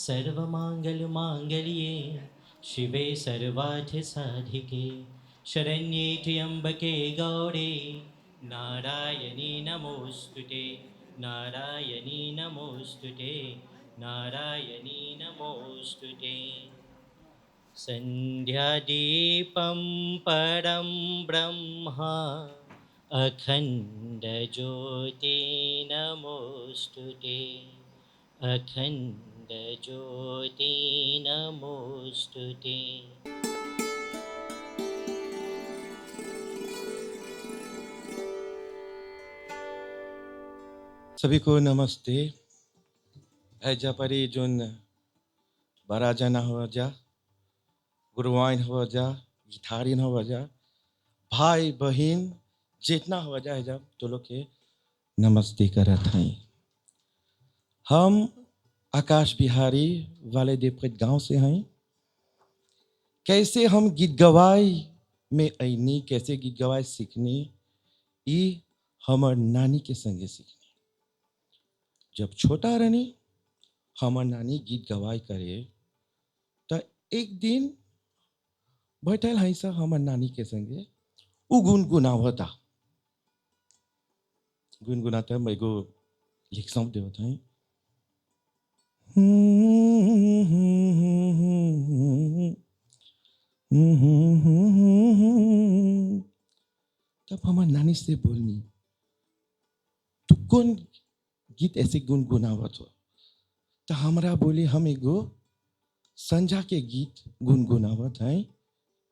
सर्वमाङ्गल्यमाङ्गल्ये शिवे सर्वार्थसाधिके शरण्ये त्र्यम्बके गौरे नारायणी नमोऽस्तुते नारायणी नमोऽस्तुते नारायणी नमोऽस्तुते सन्ध्यादीपं परं ब्रह्म अखण्डज्योति नमोऽस्तु ते अखण्डज्योति नमोऽस्तु ते। सभी को नमस्ते। हैजा परी जोन बड़ा जना हो जा, गुरुवाइन हो जा, गिटारिन हो जा, भाई बहन जितना हो जा हैजा तो लोग के नमस्ते करत हैं। हम आकाश बिहारी वाले देवप्रत गांव से हैं। कैसे हम गीत गवाई में आईनी, कैसे गीत गवाई सीखनी, ये हमर नानी के संगे सीखनी। जब छोटा रहनी हमर नानी गीत गवाई करे तो एक दिन बैठल है सब हमर नानी के संगे उ गुनगुनावता गुनगुनाता मैं एगो लिख सौंप देवत है। तब हमर नानी से बोलनी, तू कौन गीत ऐसे गुनगुनावत हो? तो हमरा बोली, हम एगो संजा के गीत गुनगुनावत है।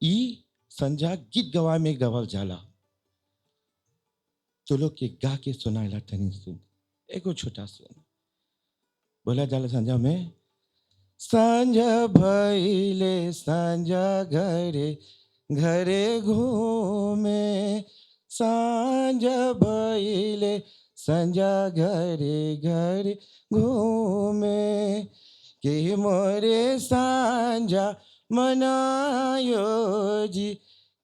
ई संजा गीत गवाए में गवल जाला, तो लोग के गा के सुनाइला तनी सुन। एगो छोटा सुन बोला जाला संजा में, सांझ भइले सांझ घरे घरे घूमे, सांझ भइले सांझ घरे घरे घूमे, के मोरे सांझा मनायो जी,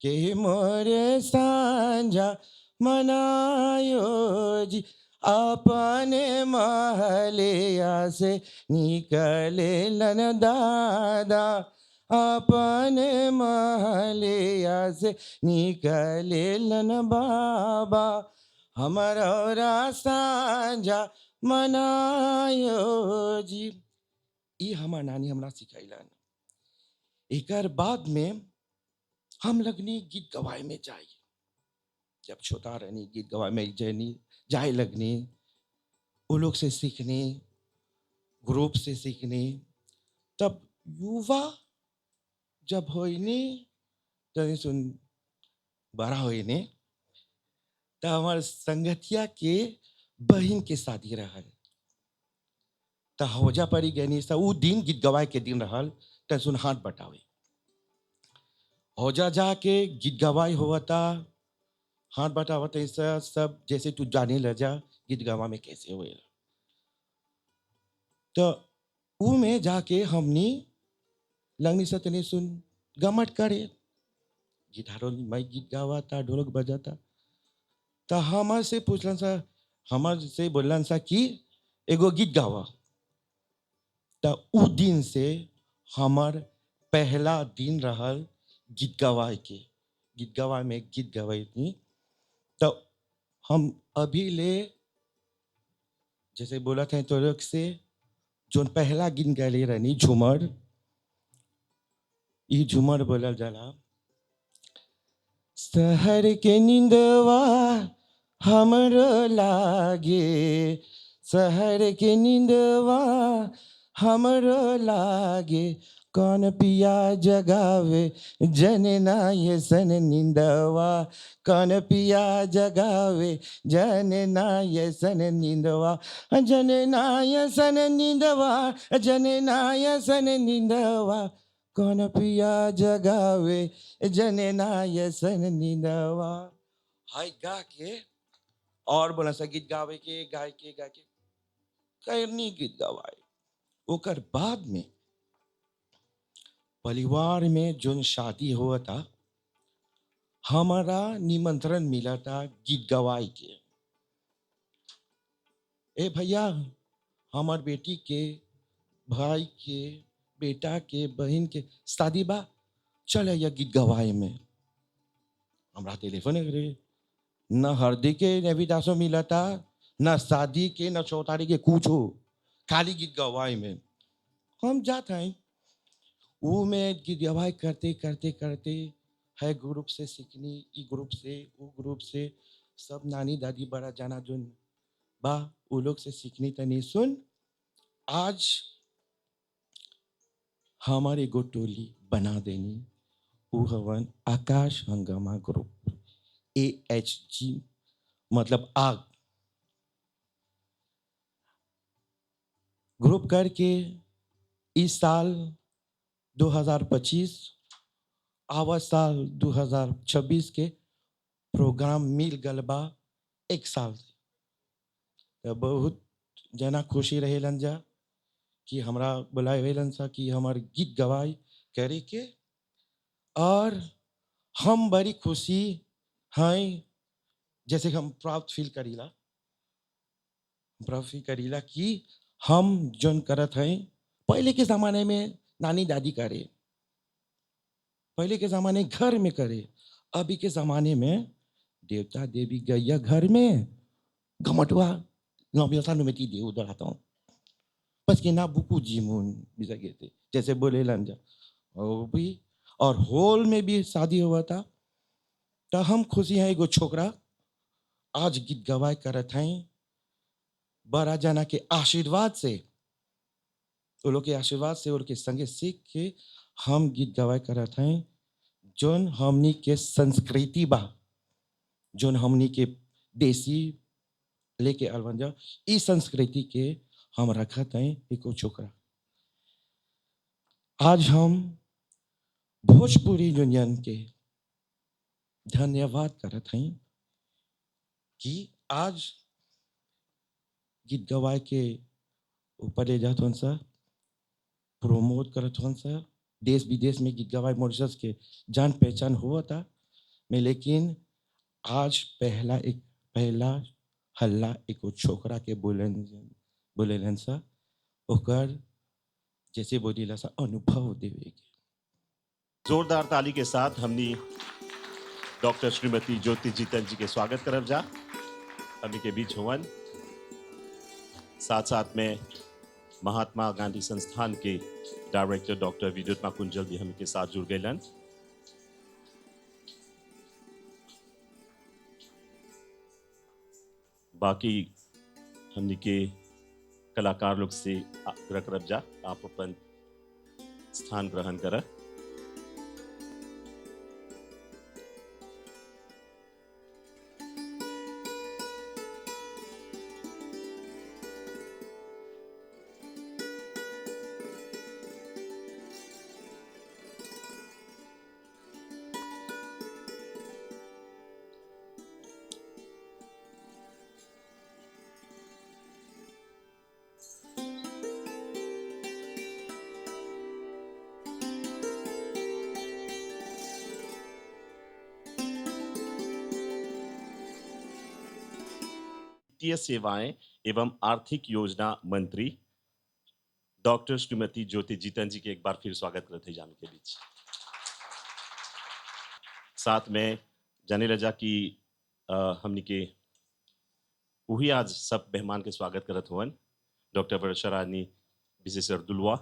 के मोरे सांझा मनायो जी, अपने महलिया से निकले लन दादा, अपने महलिया से निकले लन बाबा, हमारा सांझा मनायो जी। ये हमार नानी हमरा सिखाइलन। एकर बाद में हम लगनी गीत गवाए में जाई। जब छोटा रहनी गीत गवाए में जाए लगनी, वो लोग से सीखनी, ग्रुप से सीखनी। तब युवा जब होइनी तनी सुन बड़ा होइनी, तो हमार संगतिया के बहन के शादी रहल, तो हौजा परी गनी सा उ दिन गीत गवाए के दिन रहल, तन सुन हाथ बटावे हौजा जाके गीत गवाई होता, हाथ बटावत ऐसा सब जैसे तू जाने लजा गीत गवा में कैसे हुए। तो ऊ में जाके हमनी लगनी सा तनी सुन गमट करे, गिटारों मैं गीत गावाता, ढोलक बजाता। तो हमार से पूछलन सा, हमार से बोलन सा कि एगो गीत गावा। तो उ दिन से हमार पहला दिन रहल गीत गवाए के। गीत गवाए में गीत गवाई थी। तो हम अभी ले जैसे बोला था तो लोग से जोन पहला गीत गले रहनी झूमर, ई झूमर बोलल जाला। शहर के नींदवा हमरो लागे, शहर के नींदवा हमरो लागे, कौन पिया जगावे जनना ये सन नींदवा, कौन पिया जगावे जनना ये सन नींदवा, जनना ये सन नींदवा, जनना ये सन नींदवा, कौन पिया जगावे जनना ये सन नींदवा। हाय गा के और बोला सा गीत गावे के गाय के करनी गीत गवाए। ओकर बाद में परिवार में जोन शादी हुआ था, हमारा निमंत्रण मिला था गीत गवाई के। ए भैया हमार बेटी के भाई के, बेटा के, बहन के शादी बा, चले या गीत गवाए में हमरा टेलीफोन करे, न हल्दी के नेविदासो मिला था, न शादी के, न चौतारी के, कुछ हो, खाली गीत गवाए में हम जाते हैं। वो में गीत गवाए करते करते करते है ग्रुप से सीखनी, ई ग्रुप से, वो ग्रुप से, सब नानी दादी बड़ा जाना जुन बा, वो लोग से सीखनी तनी सुन। आज हमारे एगो टोली बना देनी, वो हवन आकाश हंगामा ग्रुप, AHG, मतलब आग ग्रुप करके इस साल 2025 आवा साल 2026 के प्रोग्राम मिल गल बा एक साल से। तो बहुत जना खुशी रहेलन जा कि हमरा बुलाए वेलन सा कि हमार गीत गवाई करे के, और हम बड़ी खुशी हैं, जैसे हम प्राउड फील करीला, प्राउड फील करीला कि हम जोन करत हैं पहले के ज़माने में नानी दादी करे, पहले के ज़माने घर में करे, अभी के ज़माने में देवता देवी गैया घर में घमटवा नौबियसा नुमेती दे उधर आता हूँ बस के ना बुकू जीमून bisa gitu जैसे बोले लंजा और भी, और हॉल में भी शादी हुआ था। तो हम खुशी हैं एगो छोकरा आज गीत गवाए करत हैं, बड़ा जना के आशीर्वाद से, वो लोग के आशीर्वाद से, वो लोग के संगे सीख के हम गीत गवाए करत हैं, जोन हमनी के संस्कृति बा, जोन हमनी के देसी लेके अलवंजा, इस संस्कृति के हम रखत हैं एको छोकरा। आज हम भोजपुरी यूनियन के धन्यवाद करत हैं कि आज गीत गवाए के ऊपर ले जात हन सा, प्रोमोट करत हन सा, देश विदेश में गीत गवाए मॉरिशस के जान पहचान हुआ था मैं, लेकिन आज पहला हल्ला एको छोकरा के बोलेलन सा, ओकर जैसे बोलीला सा अनुभव देवे के। जोरदार ताली के साथ हमनी डॉक्टर श्रीमती ज्योति जीतन जी के स्वागत करब जा, हमनी के बीच हुवन। साथ साथ में महात्मा गांधी संस्थान के डायरेक्टर डॉक्टर विद्युत माकुंजल भी हमके साथ जुड़ गए। बाकी हमनी के कलाकार लोग से आग्रह करब जा, आप अपन स्थान ग्रहण कर। वित्तीय सेवाएं एवं आर्थिक योजना मंत्री डॉक्टर श्रीमती ज्योति जीतन जी के एक बार फिर स्वागत करते हैं जान के बीच। साथ में जाने लजा कि हमनी के वही आज सब मेहमान के स्वागत करत हुवन, डॉक्टर वर्षा रानी विशेषर दुलवा।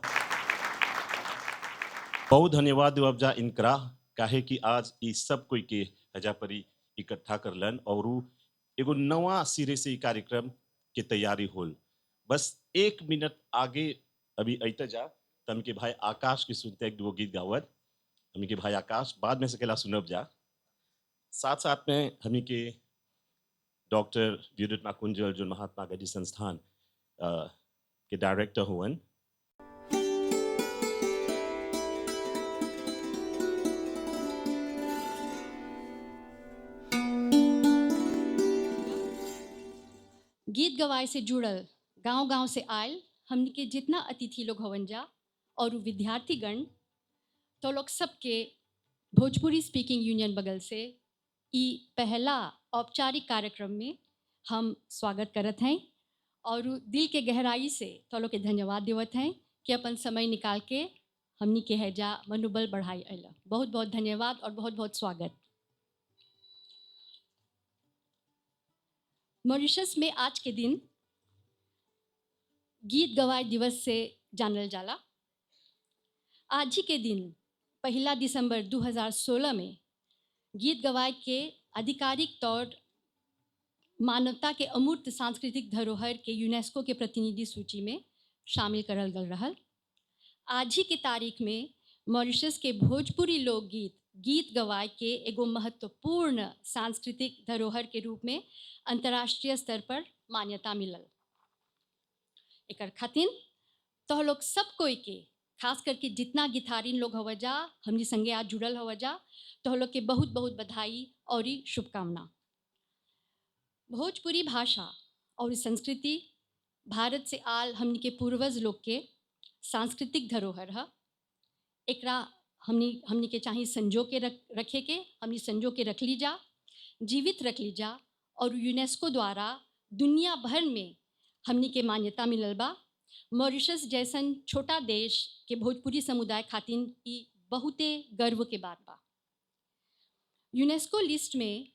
बहुत धन्यवाद देव जा इनकरा, काहे कि आज इस सब कोई के हजा परी इकट्ठा करलन और एगो नवा सिरे से कार्यक्रम के तैयारी होल। बस 1 मिनट आगे अभी अत जा तम के भाई आकाश के सुनते एक दो गीत गावत, हम के भाई आकाश बाद में सकेला सुनब जा। साथ साथ में हम के डॉक्टर विद्युत माकुंजल जो महात्मा गांधी संस्थान के डायरेक्टर हुवन। गीत गवाए से जुड़ल गांव-गांव से आयल हमनी के जितना अतिथि लोग हवन जा और विद्यार्थीगण, तो लोग सबके भोजपुरी स्पीकिंग यूनियन बगल से ई पहला औपचारिक कार्यक्रम में हम स्वागत करत हैं और दिल के गहराई से तो लोग के धन्यवाद देवत हैं कि अपन समय निकाल के हमनी के हैजा मनोबल बढ़ाई अला। बहुत बहुत धन्यवाद और बहुत बहुत स्वागत। मॉरिशस में आज के दिन गीत गवाए दिवस से जानल जाला। आज ही के दिन 1 दिसंबर 2016 में गीत गवाए के आधिकारिक तौर मानवता के अमूर्त सांस्कृतिक धरोहर के यूनेस्को के प्रतिनिधि सूची में शामिल करल गल रहल। आज ही के तारीख में मॉरिशस के भोजपुरी लोकगीत गीत गवाए के एगो महत्वपूर्ण सांस्कृतिक धरोहर के रूप में अंतर्राष्ट्रीय स्तर पर मान्यता मिलल। एकर खातिर तो लोग सब कोई के, खास करके जितना गिटारिन लोग हवा जा, हमनी संगे आज जुड़ल हवा जा, तो लोग के बहुत बहुत बधाई और शुभकामना। भोजपुरी भाषा और संस्कृति भारत से आल हमनी के पूर्वज लोग के सांस्कृतिक धरोहर है। एकरा हमनी के चाहे संजो के रखे के, हमनी संजो के रख ली जा, जीवित रख ली जा और यूनेस्को द्वारा दुनिया भर में हमनी के मान्यता मिलल बा। मॉरिशस जैसन छोटा देश के भोजपुरी समुदाय खातिर ई बहुते गर्व के बात बा। यूनेस्को लिस्ट में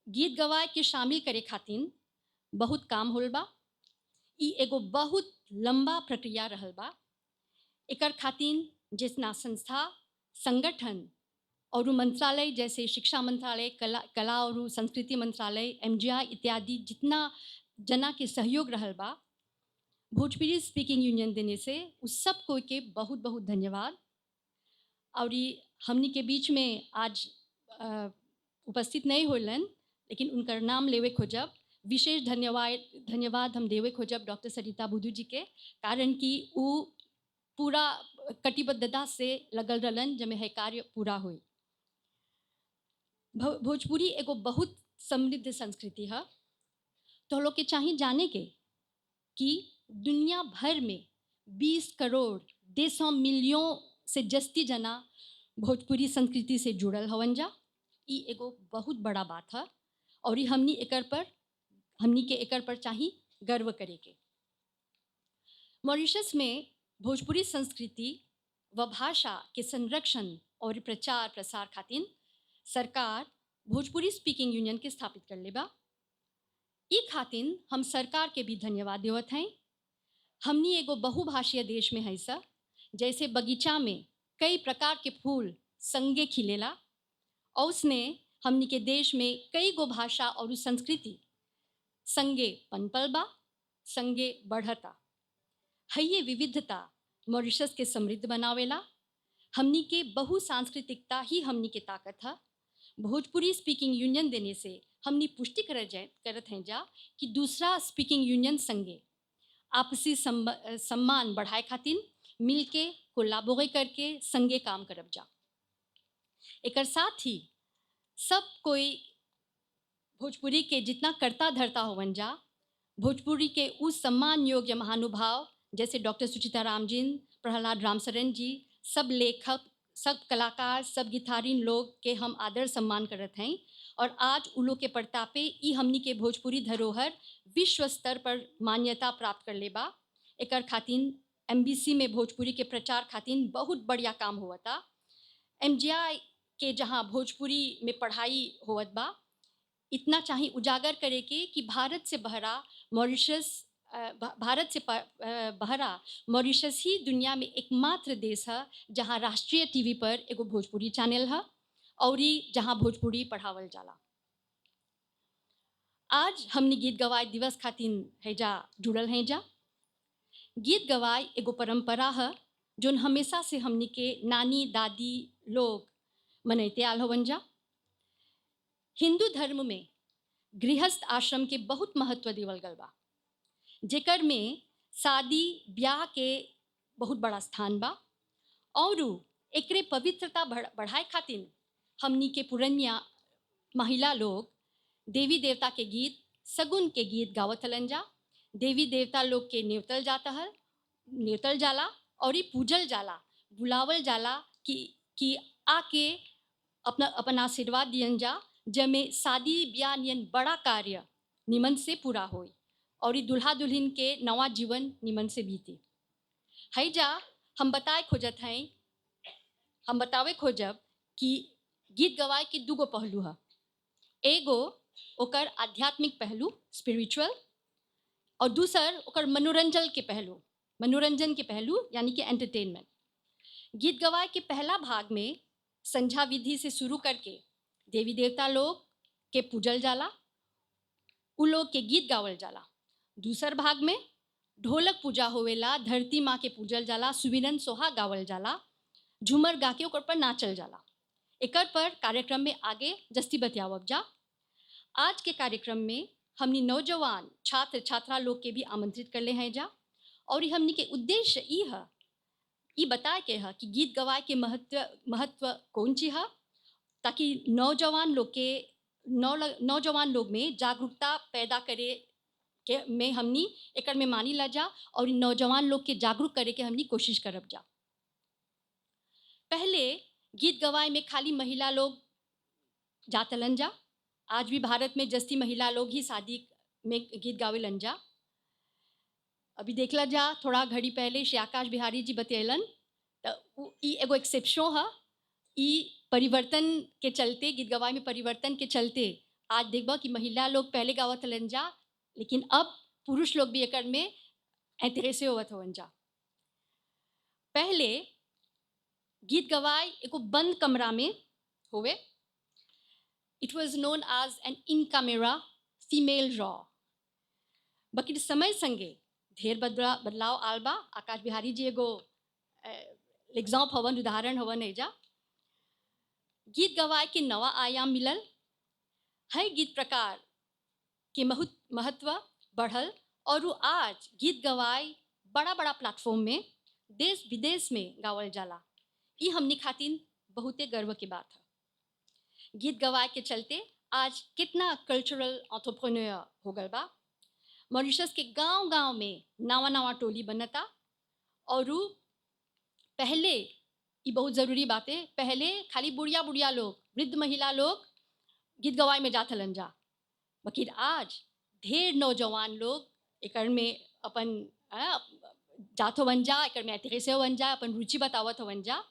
गीत गवाए के शामिल करे खातिर बहुत काम होल बा। ई एगो बहुत लंबा प्रक्रिया रहल बा। एकर खातिर जितना संस्था, संगठन और मंत्रालय जैसे शिक्षा मंत्रालय, कला और संस्कृति मंत्रालय, MGI इत्यादि जितना जना के सहयोग रहल बा भोजपुरी स्पीकिंग यूनियन देने से उस सब को के बहुत बहुत धन्यवाद। और हमनी के बीच में आज उपस्थित नहीं होलन, लेकिन उनकर नाम लेवे खोजब। विशेष धन्यवाद हम देवे खोजब डॉक्टर सरिता बुधू जी के, कारण कि वो पूरा कटिबद्धता से लगल रहलन जमे है कार्य पूरा हुई। भोजपुरी एगो बहुत समृद्ध संस्कृति है। तो लोग के चाहिए जाने के कि दुनिया भर में 20 करोड़ 200 मिलियन से जस्ती जना भोजपुरी संस्कृति से जुड़ल हवन जा। ई एगो बहुत बड़ा बात है और हमनी के एकर पर चाहिए गर्व करे के। मॉरिशस में भोजपुरी संस्कृति व भाषा के संरक्षण और प्रचार प्रसार खातिर सरकार भोजपुरी स्पीकिंग यूनियन के स्थापित कर ले बा। ई खातिर हम सरकार के भी धन्यवाद देवत हैं। हमनी एगो बहुभाषीय देश में है सा, जैसे बगीचा में कई प्रकार के फूल संगे खिलेला, और उसने हमनी के देश में कई गो भाषा और संस्कृति संगे पनपल बा, संगे बढ़ता है। ये विविधता मॉरिशस के समृद्ध बनावेला। हमनी के बहुसांस्कृतिकता ही हमनी के ताकत है। भोजपुरी स्पीकिंग यूनियन देने से हमनी पुष्टि करत हैं जा कि दूसरा स्पीकिंग यूनियन संगे आपसी सम्मान बढ़ाए खातिर मिलके कोलाबोरेट करके संगे काम करब जा। एकर साथ ही सब कोई भोजपुरी के जितना करता धरता होवन जा, भोजपुरी के उस सम्मान योग्य महानुभाव जैसे डॉक्टर सुचिता राम जी, प्रहलाद रामसरन जी, सब लेखक, सब कलाकार, सब गिटारिन लोग के हम आदर सम्मान करत हैं। और आज उन लोग के प्रतापे ई हमनी के भोजपुरी धरोहर विश्व स्तर पर मान्यता प्राप्त कर ले बा। एकर खातिर MBC में भोजपुरी के प्रचार खातिर बहुत बढ़िया काम हुआ था। MGI के जहाँ भोजपुरी में पढ़ाई होवत बा, इतना चाहिए उजागर करे के कि भारत से बहरा मॉरिशस ही दुनिया में एकमात्र देश है जहाँ राष्ट्रीय टीवी पर एगो भोजपुरी चैनल है और जहाँ भोजपुरी पढ़ावल जाला। आज हमने गीत गवाए दिवस खातिर हैजा जुड़ल हैं जा। गीत गवाए एगो परंपरा है जोन हमेशा से हमनी के नानी दादी लोग मनैते आल हवन जा। हिंदू धर्म में गृहस्थ आश्रम के बहुत महत्व देवल गल बा, जेकर में शादी ब्याह के बहुत बड़ा स्थान बा। और एकरे पवित्रता बढ़ाए खातिर हमनी के पुरनिया महिला लोग देवी देवता के गीत, सगुन के गीत गावत हलन जा। देवी देवता लोग के नेवतल जाला और पूजल जाला, बुलावल जाला कि आके अपन आशीर्वाद दियन जा, जमे शादी ब्याह नियन बड़ा कार्य निमन से पूरा होई और दुल्हा दुल्हन के नवा जीवन निमन से बीते। हैजा हम बतावे खोजब कि गीत गवाए के दूगो पहलू है। एगो ओकर आध्यात्मिक पहलू स्पिरिचुअल, और दूसर ओकर मनोरंजन के पहलू यानी कि एंटरटेनमेंट। गीत गवाए के पहला भाग में संध्या विधि से शुरू करके देवी देवता लोग के पूजल जाला, उ लोग के गीत गावल जाला। दूसर भाग में ढोलक पूजा होवेला, धरती माँ के पूजल जाला, सुमिरन सोहा गावल जाला, झूमर गा के ओकर पर नाचल जाला। एकर पर कार्यक्रम में आगे जस्ती बतियावब जा। आज के कार्यक्रम में हमनी नौजवान छात्र छात्रा लोग के भी आमंत्रित कर ले हैं जा, और ई हमनी के उद्देश्य ई बताए के है कि गीत गवाए के महत्व कौन चीज है, ताकि नौजवान लोग में जागरूकता पैदा करे के में हमनी एकर में मानी ला जा, और नौजवान लोग के जागरूक करे के हमनी कोशिश करब जा। पहले गीत गवाए में खाली महिला लोग जातलन जा। आज भी भारत में जस्ती महिला लोग ही शादी में गीत गावेलन जा। अभी देखला जा, थोड़ा घड़ी पहले श्री आकाश बिहारी जी बतैलन, तो ई एगो एक्सेप्शन है। ई परिवर्तन के चलते, गीत गवाए में परिवर्तन के चलते आज देखबा कि महिला लोग पहले गावत हलन जा, लेकिन अब पुरुष लोग भी एकर में इंटरेस्ट होवत हवन जा। पहले गीत गवाए एगो बंद कमरा में होवे। It was known as an in-camera female raw. बकिर समय संगे ढेर बदलाव आल बा। आकाश बिहारी जी एगो एग्जाम्पल हवन, उदाहरण हवन एजा। गीत गवाए के नवा आयाम मिलल है, गीत प्रकार के महत्व बढ़ल, और आज गीत गवाए बड़ा बड़ा प्लेटफॉर्म में देश विदेश में गावल जाला। ई हमनी खातिन बहुते गर्व की बात है। गीत गवाए के चलते आज कितना कल्चरल एंटरप्रेन्योर हो गल बा। मॉरिशस के गांव गांव में नवा नवा टोली बनता, और पहले ये बहुत ज़रूरी बात है, पहले खाली बुढ़िया लोग, वृद्ध महिला लोग गीत गवाए में जात हलन जा, बकिर आज ढेर नौजवान लोग एकर में अपन जात हवन जा, एकर में ऐतिहासिक हवन जा, अपन रुचि बतावत हवन जा।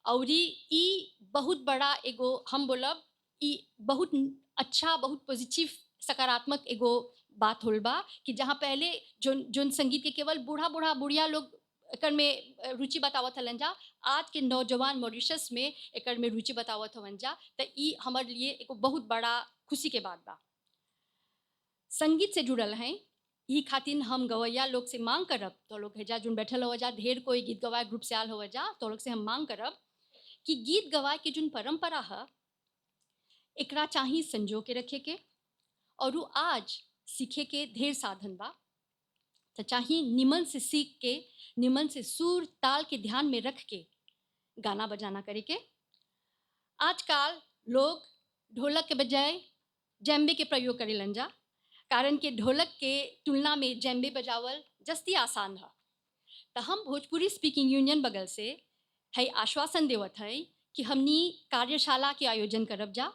और ई बहुत बड़ा एगो हम बोलब, ई बहुत अच्छा, बहुत पॉजिटिव सकारात्मक एगो बात होल बा कि जहाँ पहले जोन संगीत के केवल बुढ़िया लोग एकर में रुचि बतावत हलन जा, आज के नौजवान मॉरिशस में एकर में रुचि बतावत हवन जा। तो ई हमारे लिए एगो बहुत बड़ा खुशी के बात बा। संगीत से जुड़ल हैं, ई खातिन हम गवैया लोग से मांग करब, तो लोग हेजा जोन बैठल हो जा, ढेर कोई गीत गवाए ग्रुप से आल हो जा, तो लोग से हम मांग करब कि गीत गवाए के जोन परंपरा है एकरा चाही संजो के रखे के, और आज सीखे के ढेर साधन बा। तो चाही निमन से सीख के, निमन से सुर ताल के ध्यान में रख के गाना बजाना करे के। आजकल लोग ढोलक के बजाय जेम्बे के प्रयोग करेलन जा, कारण के ढोलक के तुलना में जेम्बे बजावल जस्ती आसान है। तो हम भोजपुरी स्पीकिंग यूनियन बगल से है आश्वासन देवत है कि हमनी कार्यशाला के आयोजन करब जा,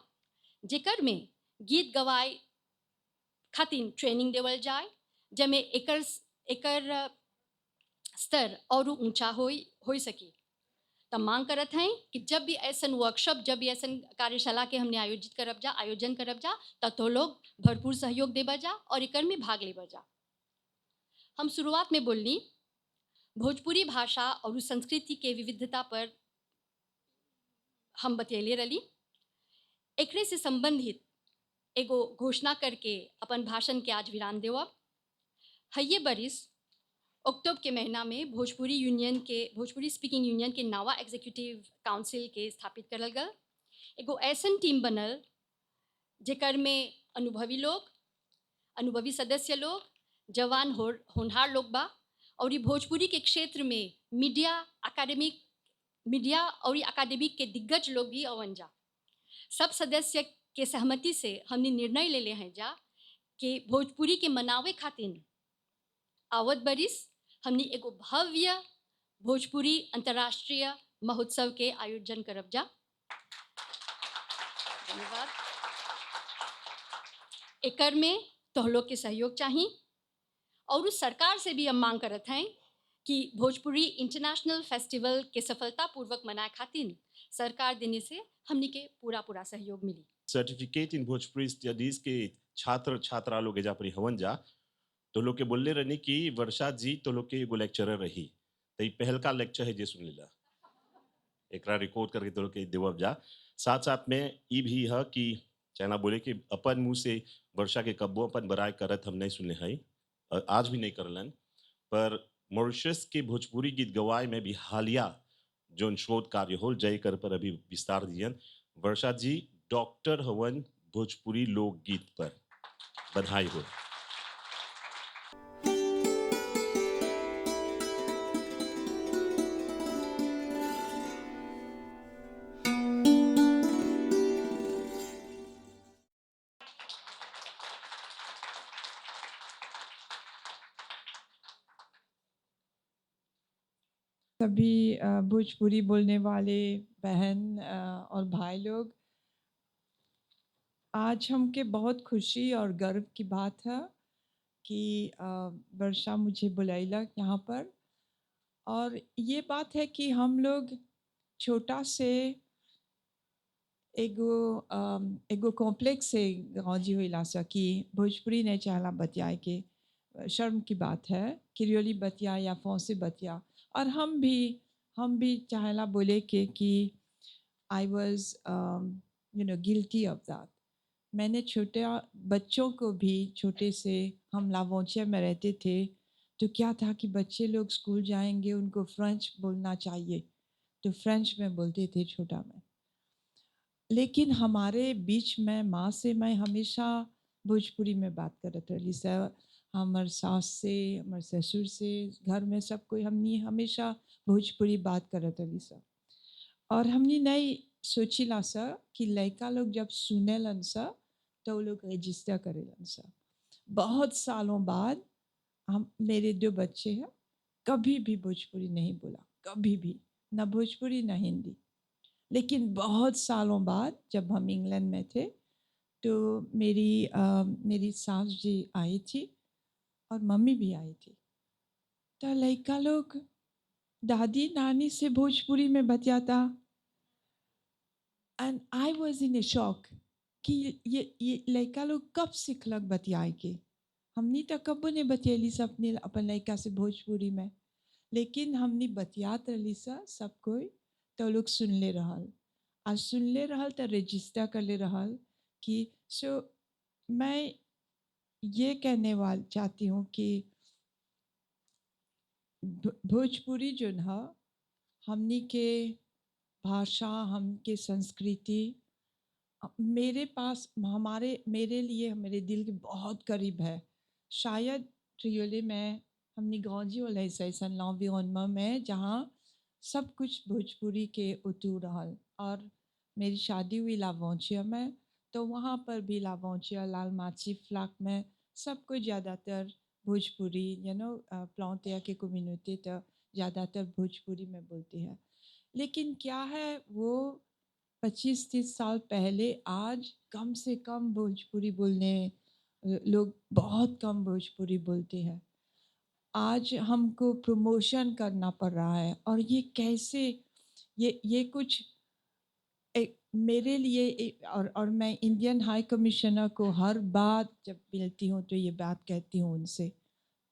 जेकर में गीत गवाए खातिन ट्रेनिंग देवल जाए, जमे एकर स्तर और ऊंचा हो सके। तो मांग करत हैं कि जब भी ऐसन वर्कशॉप, जब भी ऐसन कार्यशाला के हमने आयोजन करब जा, तो लोग भरपूर सहयोग देबा जा और एकर में भाग लेबा जा। हम शुरुआत में बोलनी भोजपुरी भाषा और संस्कृति के विविधता पर हम बतैले रही। एकरे से संबंधित एगो घोषणा करके अपन भाषण के आज विराम देवब। हये बरिस अक्टूबर के महीना में भोजपुरी स्पीकिंग यूनियन के नवा एग्जीक्यूटिव काउंसिल के स्थापित करल गल। एगो ऐसन टीम बनल जेकर में अनुभवी सदस्य लोग, जवान होनहार लोग बा, और भोजपुरी के क्षेत्र में मीडिया और अकादमिक के दिग्गज लोग भी अवन जा। सब सदस्य के सहमति से हमने निर्णय ले ले हैं जा कि भोजपुरी के मनावे खातिर आवत बरिस हमने एगो भव्य भोजपुरी अंतर्राष्ट्रीय महोत्सव के आयोजन करब जा। धन्यवाद। एकर में तो लोग के सहयोग चाहिए, और उस सरकार से भी हम मांग करत हैं कि भोजपुरी इंटरनेशनल फेस्टिवल के सफलतापूर्वक मनाए खातिर सरकार देने से हमनी के पूरा पूरा सहयोग मिली। सर्टिफिकेट इन भोजपुरी स्टडीज के छात्र छात्रा लोग एजा पर हवन जा तो लोग के बोलले रहनी कि वर्षा जी तो लोग के एगो लेक्चरर रही तो पहल का लेक्चर है जे सुन लेला एकरा रिकॉर्ड करके तो लोग के देवब जा साथ साथ में ई भी है कि चाइना बोले कि अपन मुंह से वर्षा के कब्बो अपन बड़ाई करत हम नहीं सुनले हई और आज भी नहीं करलन पर मॉरिशस के भोजपुरी गीत गवाए में भी हालिया जोन शोध कार्य हो जय कर पर अभी विस्तार दियन वर्षा जी डॉक्टर हवन भोजपुरी लोकगीत पर बधाई हो। सभी भोजपुरी बोलने वाले बहन और भाई लोग, आज हमके बहुत खुशी और गर्व की बात है कि वर्षा मुझे बुलाइला यहाँ पर। और ये बात है कि हम लोग छोटा से एगो कॉम्प्लेक्स से गाँजी हुईला सा कि भोजपुरी नहीं चाहला बतियाए के शर्म की बात है, किरियोली बतिया या फौसी बतिया। और हम भी चाहला बोले के कि I was guilty of that. मैंने छोटे बच्चों को भी छोटे से हम लावोंचिया में रहते थे तो क्या था कि बच्चे लोग स्कूल जाएंगे उनको फ्रेंच बोलना चाहिए तो फ्रेंच में बोलते थे छोटा में। लेकिन हमारे बीच में माँ से मैं हमेशा भोजपुरी में बात करत रही सर, हमार सास से हमार ससुर से घर में सब कोई हमने हमेशा भोजपुरी बात करत रही सर। और हमने नहीं सोचिला सर कि लड़का लोग जब सुनेलन सर तो वो लोग रजिस्टर करेलन सर। बहुत सालों बाद हम मेरे 2 बच्चे हैं, कभी भी भोजपुरी नहीं बोला, कभी भी ना भोजपुरी ना हिंदी। लेकिन बहुत सालों बाद जब हम इंग्लैंड में थे तो मेरी सास जी आई थी और मम्मी भी आई थी। तो लड़का लोग दादी नानी से भोजपुरी में बतियाता and I was in a shock कि ये लड़का लोग कब सीखलक बतियाए के। हमनी तो कब ने बतियली सब अपने अपन लड़का से भोजपुरी में, लेकिन हमनी बतियात रही सा सब कोई तो लोग सुन ले रहल। आज सुन ले रहल तो रजिस्टर कर ले रहल कि सो मैं ये कहने वाल चाहती हूँ कि भोजपुरी जो है हमनी के भाषा, हम के संस्कृति मेरे पास मेरे लिए मेरे दिल के बहुत करीब है। शायद रियली में हमने गाँजी वाला ऐसा लॉन्विरोनमा में जहाँ सब कुछ भोजपुरी के उतू रहल। और मेरी शादी हुई लावोंचिया में तो वहाँ पर भी लावोंचिया लाल माची फ्लाक में सब कुछ ज़्यादातर भोजपुरी प्लांटिया के कम्युनिटी तो ज़्यादातर भोजपुरी में बोलती है। लेकिन क्या है वो 25-30 साल पहले आज कम से कम भोजपुरी बोलने लोग बहुत कम भोजपुरी बोलते हैं। आज हमको प्रमोशन करना पड़ रहा है और ये कैसे ये कुछ मेरे लिए और मैं इंडियन हाई कमिश्नर को हर बात जब मिलती हूँ तो ये बात कहती हूँ उनसे,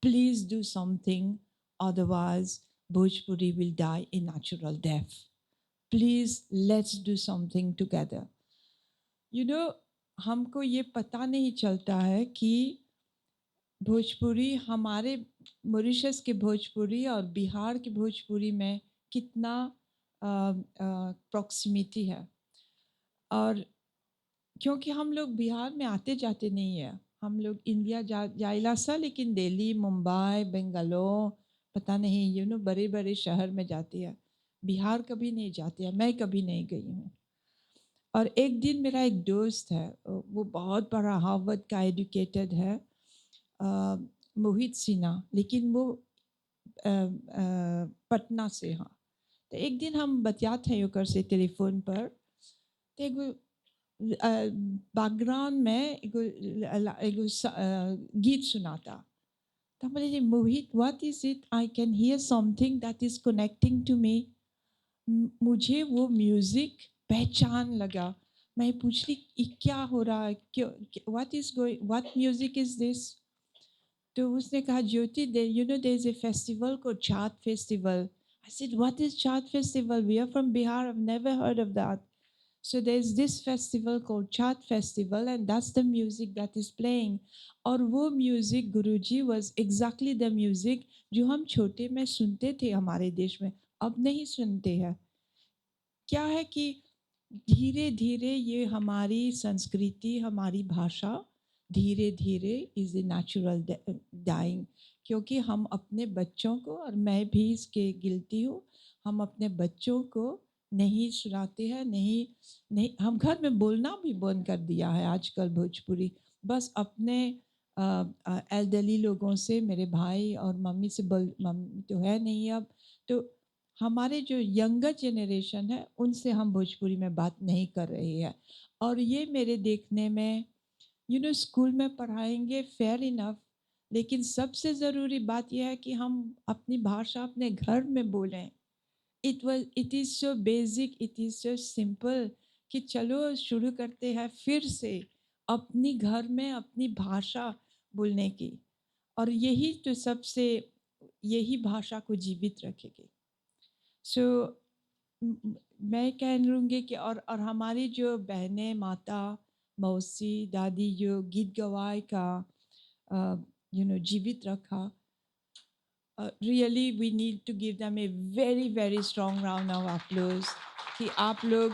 please do something otherwise Bhojpuri will die a natural death. Please let's do something together. हमको ये पता नहीं चलता है कि भोजपुरी हमारे मॉरिशस के भोजपुरी और बिहार के भोजपुरी में कितना प्रॉक्सिमिटी है। और क्योंकि हम लोग बिहार में आते जाते नहीं है, हम लोग इंडिया जाइला सा लेकिन दिल्ली मुंबई बेंगलोर पता नहीं बड़े बड़े शहर में जाती है, बिहार कभी नहीं जाती है, मैं कभी नहीं गई हूँ। और एक दिन मेरा एक दोस्त है, वो बहुत बड़ा हार्वर्ड का एजुकेटेड है, मोहित सिन्हा, लेकिन वो पटना से। हाँ, तो एक दिन हम बतियाते हैं ओकर से टेलीफोन पर तो एगो बैकग्राउंड में एगो गीत सुनाता तो हम बोले Mohit what is it, I can hear something that is connecting to me. मुझे वो म्यूजिक पहचान लगा। मैं पूछ ली ये क्या हो रहा है, क्यों, what is going, what music is this. तो उसने कहा Jyoti they you know there is a festival को Chhath festival. I said what is Chhath festival, we are from Bihar, I have never heard of that. So there's this festival called Chat Festival, and that's the music that is playing. और वो music गुरुजी was exactly the music जो हम छोटे में सुनते थे हमारे देश में, अब नहीं सुनते हैं। क्या है कि धीरे धीरे ये हमारी संस्कृति, हमारी भाषा धीरे धीरे इज ए नेचुरल डाइंग, क्योंकि हम अपने बच्चों को, और मैं भी इसके गिल्टी हूँ, हम अपने बच्चों को नहीं सुनाते हैं, नहीं नहीं, हम घर में बोलना भी बंद कर दिया है आजकल भोजपुरी। बस अपने एल्डरली लोगों से, मेरे भाई और मम्मी से बोल, मम्मी तो है नहीं अब, तो हमारे जो यंगर जनरेशन है उनसे हम भोजपुरी में बात नहीं कर रहे हैं। और ये मेरे देखने में स्कूल में पढ़ाएंगे फेयर इनफ, लेकिन सबसे ज़रूरी बात यह है कि हम अपनी भाषा अपने घर में बोलें। It is so basic, it is so simple कि चलो शुरू करते हैं फिर से अपनी घर में अपनी भाषा बोलने की, और यही तो सबसे, यही भाषा को जीवित रखेगी। सो मैं कह लूँगी कि और हमारी जो बहनें, माता, मौसी, दादी जो गीत गवाए का जीवित रखा, really we need to give them a very very strong round of applause कि आप लोग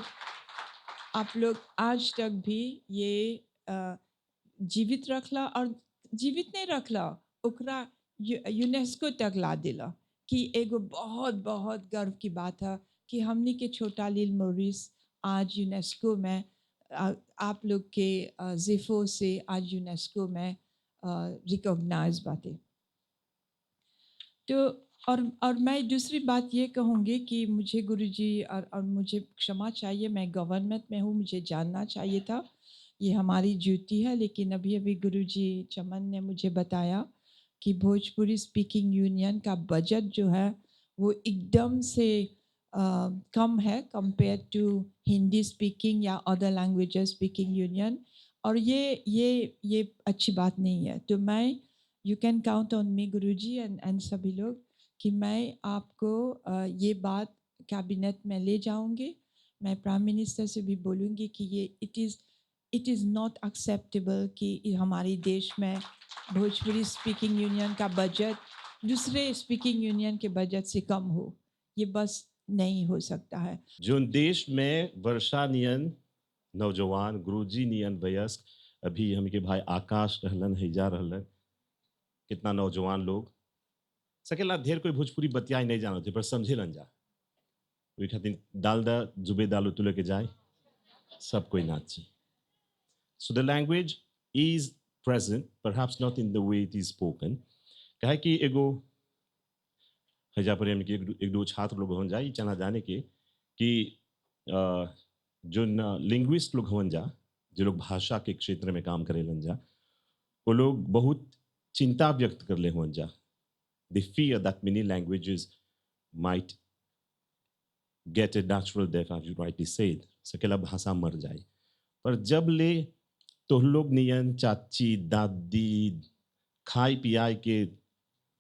आज तक भी ये जीवित रखला, और जीवित नहीं रखला, ओकरा यूनेस्को तक ला दिला, कि एगो बहुत बहुत गर्व की बात है कि हमनी के छोटा लील मोरिस आज यूनेस्को में आप लोग के जिफो से आज यूनेस्को में रिकॉग्नाइज बातें। तो और मैं दूसरी बात ये कहूँगी कि मुझे गुरुजी और मुझे क्षमा चाहिए, मैं गवर्नमेंट में हूँ, मुझे जानना चाहिए था, ये हमारी ड्यूटी है, लेकिन अभी अभी गुरुजी चमन ने मुझे बताया कि भोजपुरी स्पीकिंग यूनियन का बजट जो है वो एकदम से कम है कंपेयर टू हिंदी स्पीकिंग या अदर लैंग्वेजेस स्पीकिंग यूनियन, और ये अच्छी बात नहीं है। तो मैं, you can count on me गुरुजी एंड सभी लोग कि मैं आपको ये बात कैबिनेट में ले जाऊंगी। मैं प्राइम मिनिस्टर से भी बोलूँगी कि ये इट इज़ नॉट एक्सेप्टेबल कि हमारे देश में भोजपुरी स्पीकिंग यूनियन का बजट दूसरे स्पीकिंग यूनियन के बजट से कम हो, ये बस नहीं हो सकता है। जोन देश में वर्षा नियन नौजवान, गुरुजी नियन वयस्क, अभी हमके भाई आकाश रहलन, हैजा रहलन, कितना नौजवान लोग सकेला ढेर कोई भोजपुरी बतियाई नहीं जानते पर समझे लन जा, वही खातिर डाल दा जुबे दाल उतुले के जाए सब कोई नाची। So the language is present, perhaps not in the way it is spoken. कहे कि एगो हैजा पर हमके एक दो छात्र लोग हों जाए चना जाने के कि जो लिंग्विस्ट लोग हों जा, जो लोग भाषा के क्षेत्र में काम करे लन जा, वो लोग बहुत चिंता व्यक्त कर ले हों जा। They fear that many languages might get a natural death, as you rightly said, सकेला भाषा मर जाए। पर जब ले तो लोग नियन चाची, दादी खाई पियाई के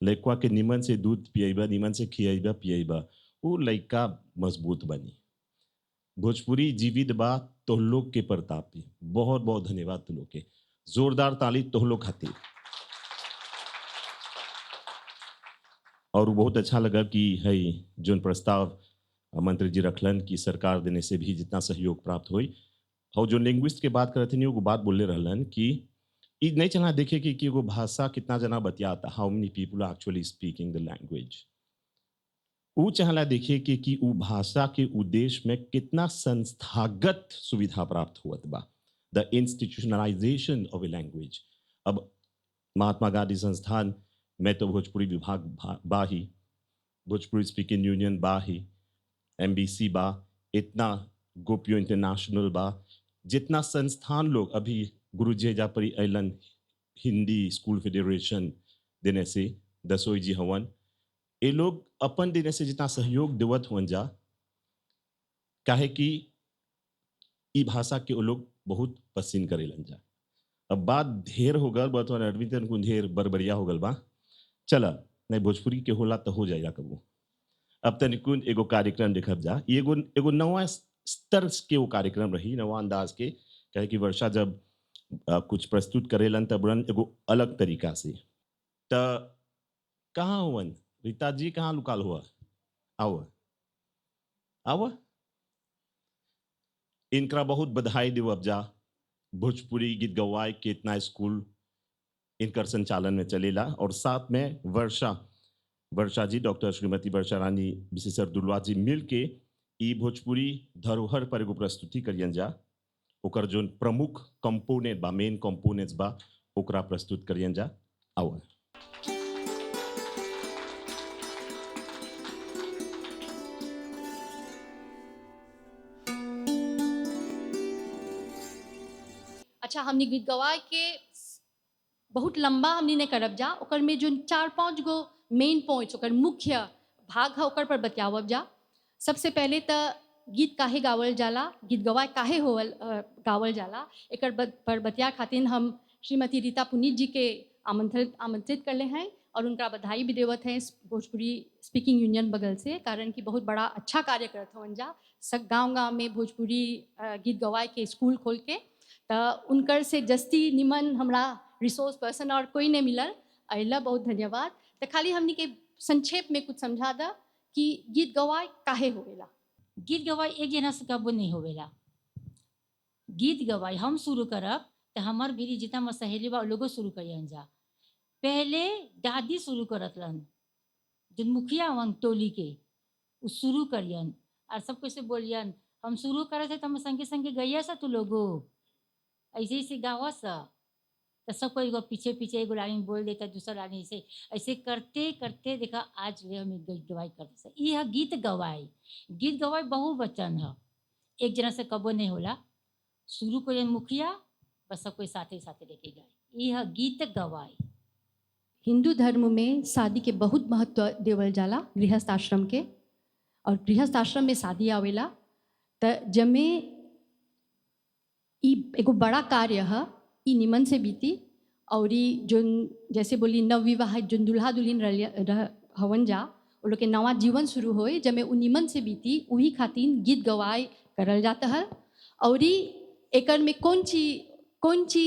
लड़का के निमन से दूध पिएबा, निमन से खिएबा पिएबा, वो लड़का मजबूत बनी। भोजपुरी जीवित बा तो लोग के प्रताप पे। बहुत बहुत धन्यवाद तुम लोग के, जोरदार ताली तो लोग खातिर। और बहुत अच्छा लगा कि है जो प्रस्ताव मंत्री जी रखलन कि सरकार देने से भी जितना सहयोग प्राप्त हुई, और जो लिंग्विस्ट के बात करते नहीं वो बात बोले रहलन कि ये नहीं चलना देखे कि वो भाषा कितना जना बतियाता, हाउ मेनी पीपल आर एक्चुअली स्पीकिंग द लैंग्वेज। वो चाहला देखे कि वो भाषा के उद्देश्य में कितना संस्थागत सुविधा प्राप्त हुआ बा, द इंस्टीट्यूशनलाइजेशन ऑफ ए लैंग्वेज। अब महात्मा गांधी संस्थान में तो भोजपुरी विभाग बा ही, भोजपुरी स्पीकिंग यूनियन बा ही, MBC बा, इतना गोपियो इंटरनेशनल बा, जितना संस्थान लोग अभी गुरुजी जा परी ऐलन, हिंदी स्कूल फेडरेशन, देने से दसोई जी हवन, ये लोग अपन देने से जितना सहयोग देवत हुन जा, काहे कि ई भाषा के वो लोग बहुत पसंद करेलन जा। अब बात ढेर हो गल, बतवन अरविंद तनकुन ढेर बरबरिया हो गल बा। चला, नहीं भोजपुरी के होला तो हो जाएगा कबू। अब तनिकुन एगो कार्यक्रम देखब जा, ई एगो एगो नवा स्तर के वो कार्यक्रम रही, नवा अंदाज के, काहे कि वर्षा जब कुछ प्रस्तुत करेलन तब एगो अलग तरीका से। त कहाँ हुवन? रीता जी कहाँ लुकाल हुआ? आओ आओ, इनका बहुत बधाई देव अब जा। भोजपुरी गीत गवाए के इतना स्कूल इनकर संचालन में चलेला, और साथ में वर्षा जी, डॉक्टर श्रीमती वर्षा रानी विशेषर दुलवा जी मिल के ई भोजपुरी धरोहर पर एगो प्रस्तुति करियन जा। ओकर जोन प्रमुख कंपोनेंट बा, मेन कंपोनेंट्स बा, ओकरा प्रस्तुत करियन जा। आओ अच्छा, हमने गीत गवाए के बहुत लंबा हमने ने करब जा, ओकर में जो 4-5 गो मेन पॉइंट्स, ओकर मुख्य भाग है, ओकर पर बतियावब जा। सबसे पहले तो गीत काहे गावल जाला, गीत गवाए काहे गावल जाला, एकर पर बतिया खातिर हम श्रीमती रीता पुनीत जी के आमंत्रित करले हैं और उनका बधाई भी देवत हैं भोजपुरी स्पीकिंग यूनियन बगल से, कारण कि बहुत बड़ा अच्छा कार्य करत हवन जा। सब गांव-गांव में भोजपुरी गीत गवाए के स्कूल खोल के, तो उनकर से जस्ती निमन हमरा रिसोर्स पर्सन और कोई नहीं मिलल। अइला बहुत धन्यवाद। तो खाली हमनी के संक्षेप में कुछ समझा दा कि गीत गवाए काहे होवेला। गीत गवाई एक जना से कबो नहीं होवेला। गीत गवाई हम शुरू करब तो हमार भी जितना हमार सहेली बा लोगों शुरू करियन जा। पहले दादी शुरू करतलन, जो मुखिया वन टोली के उ शुरू करियन और सब कैसे बोलियन, हम शुरू करे थे तो हम संगे संगे गैया सा तू लोगो ऐसे ऐसे गावा सा, तो सब कोई एगो पीछे पीछे एगो लाइन बोल देता, दूसरा लाइन ऐसे ऐसे करते करते देखा आज वे हम गीत गवाई करते सा। ये है गीत गवाई। गीत गवाई बहुवचन है, एक जना से कबो नहीं होला। शुरू करियन मुखिया, बस सब कोई साथे साथे लेके गए। ये है गीत गवाई। हिंदू धर्म में शादी के बहुत महत्व देवल जाला, गृहस्थ आश्रम के, और गृहस्थ आश्रम में शादी आवेला तो जमे ई एगो बड़ा कार्य है, ई निमन से बीती। और ई जोन जैसे बोली नवविवाहित जोन दुल्हा दुल्हन हवन जा, वो लोग के नवा जीवन शुरू होए, जमे उ निमन से बीती, वही खातिर गीत गवाए करल जाता है। और ई एकर में कौन ची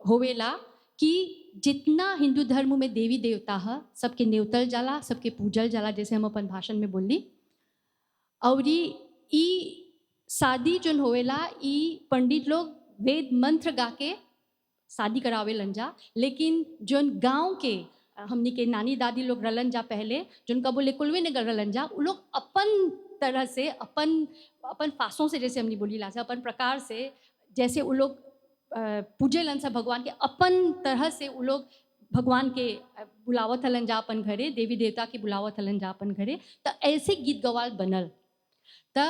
होवेला कि जितना हिंदू धर्म में देवी देवता है सबके नेवतल जाला, सबके पूजल जाला, जैसे हम अपन भाषण में बोली। और ई शादी जोन होवेला, ई पंडित लोग वेद मंत्र गा के शादी करावे लन जा। लेकिन जोन गांव के हमनी के नानी दादी लोग रहलन जा पहले, जोन कबो लेकुलवे ने रहलन जा, उ लोग अपन तरह से अपन फांसों से, जैसे हमनी बोली ला से, अपन प्रकार से जैसे उ लोग पूजे लन सा भगवान के, अपन तरह से उ लोग भगवान के बुलावत हलन जा अपन घरे, देवी देवता के बुलावत हलन जा अपन घरे। तो ऐसे गीत गवाल बनल। तो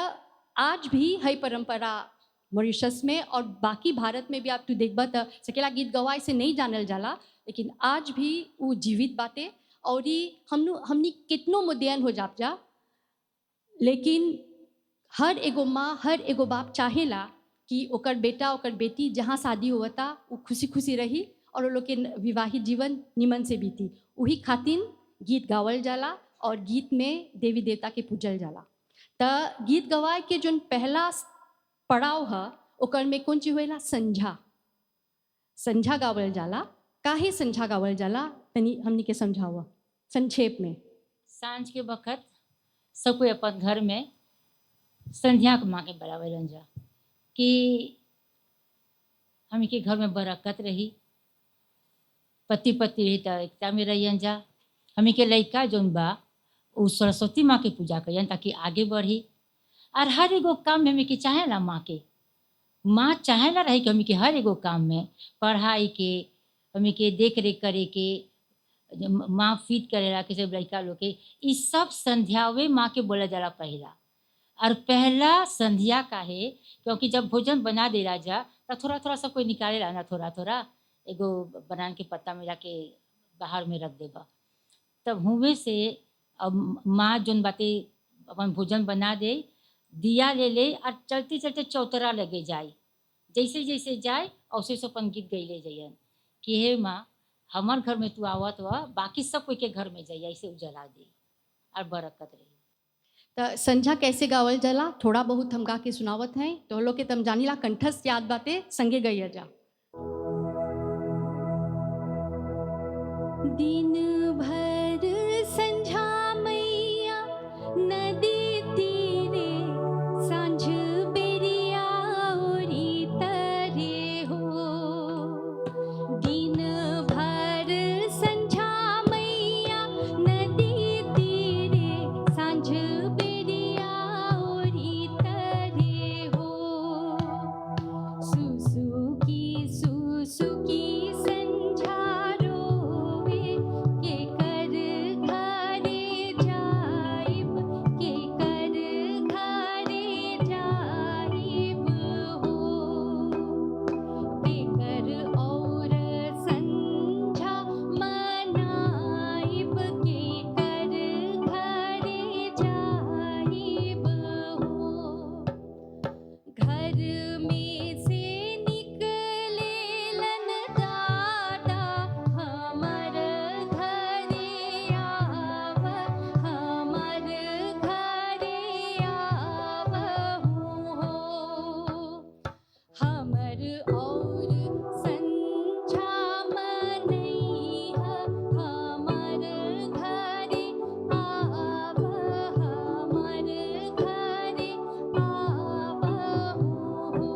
आज भी है परंपरा मॉरिशस में और बाकी भारत में भी आप तू देखबा तो सकेला गीत गवाए से नहीं जानल जाला, लेकिन आज भी वो जीवित बाटे। और ही हमनी कितनो मुद्दयन हो जाप जा, लेकिन हर एगो माँ हर एगो बाप चाहेला कि ओकर बेटा ओकर बेटी जहाँ शादी होता वो खुशी खुशी रही और वो लोग के विवाहित जीवन निमन से बीती। वही खातिर गीत गावल जाला और गीत में देवी देवता के पूजल जाला। तो गीत गवाए के जोन पहला पड़ाव है, ओकर में कौन चीज होएला, संझा गावल जाला। काहे संझा गावल जाला तनी हमनी के समझावा संक्षेप में। सांझ के वक्त सब कोई अपन घर में संध्या के माँ के बुलावेलन जा कि हमी के घर में बरकत रही, पति पति रही तो एकता में रहियन जा। हमी के लड़का जोन बा वो सरस्वती माँ के पूजा करियन ताकि आगे बढ़ी। और हर एगो काम में हमी के चाहेला माँ चाहेला रही कि हमी के हर एगो काम में पढ़ाई के, हमी के देख रेख करे के, माँ फीड करेला किसी लड़का लोग के, ये सब संध्यावे माँ के बोला जाला पहला। और पहला संध्या का है क्योंकि जब भोजन बना दे जा तो थोड़ा थोड़ा सब कोई निकाले ना, थोड़ा थोड़ा एगो बनान के पत्ता मिला के बाहर में रख देबा। तब हुए से अब माँ जोन बाते अपन भोजन बना दे, दिया ले ले और चलते चलते चौतरा लगे जाए। जैसे जैसे जाए वैसे से अपन गीत गैले जाइए कि हे माँ हमार घर में तू आवत हुआ, बाकी सब कोई के घर में जाइए, ऐसे उजला दे और बरकत रही। तो संझा कैसे गावल जाला थोड़ा बहुत हम गा के सुनावत हैं, तो लोग के तम जानीला कंठस्थ याद बाते संगे गैया जा। दिन भर संझा मैया नदी तीरे, सांझ बेरिया ओरी तरे हो। दिन भर संझा मैया नदी तीरे, सांझ बेरिया ओरी तरे हो। सुसुकी संझा रोवे, के कर घरे जाइब, के कर घरे जाइब हो। बेकर और संझा मनाइब, के कर घरे जाइब हो। घर में से निकलेलन दादा, हमर घरे आव, हमर घरे आवहु हो। हमर और संझा मनैहा, हमर घरे आव, हमर घरे आवहु हो।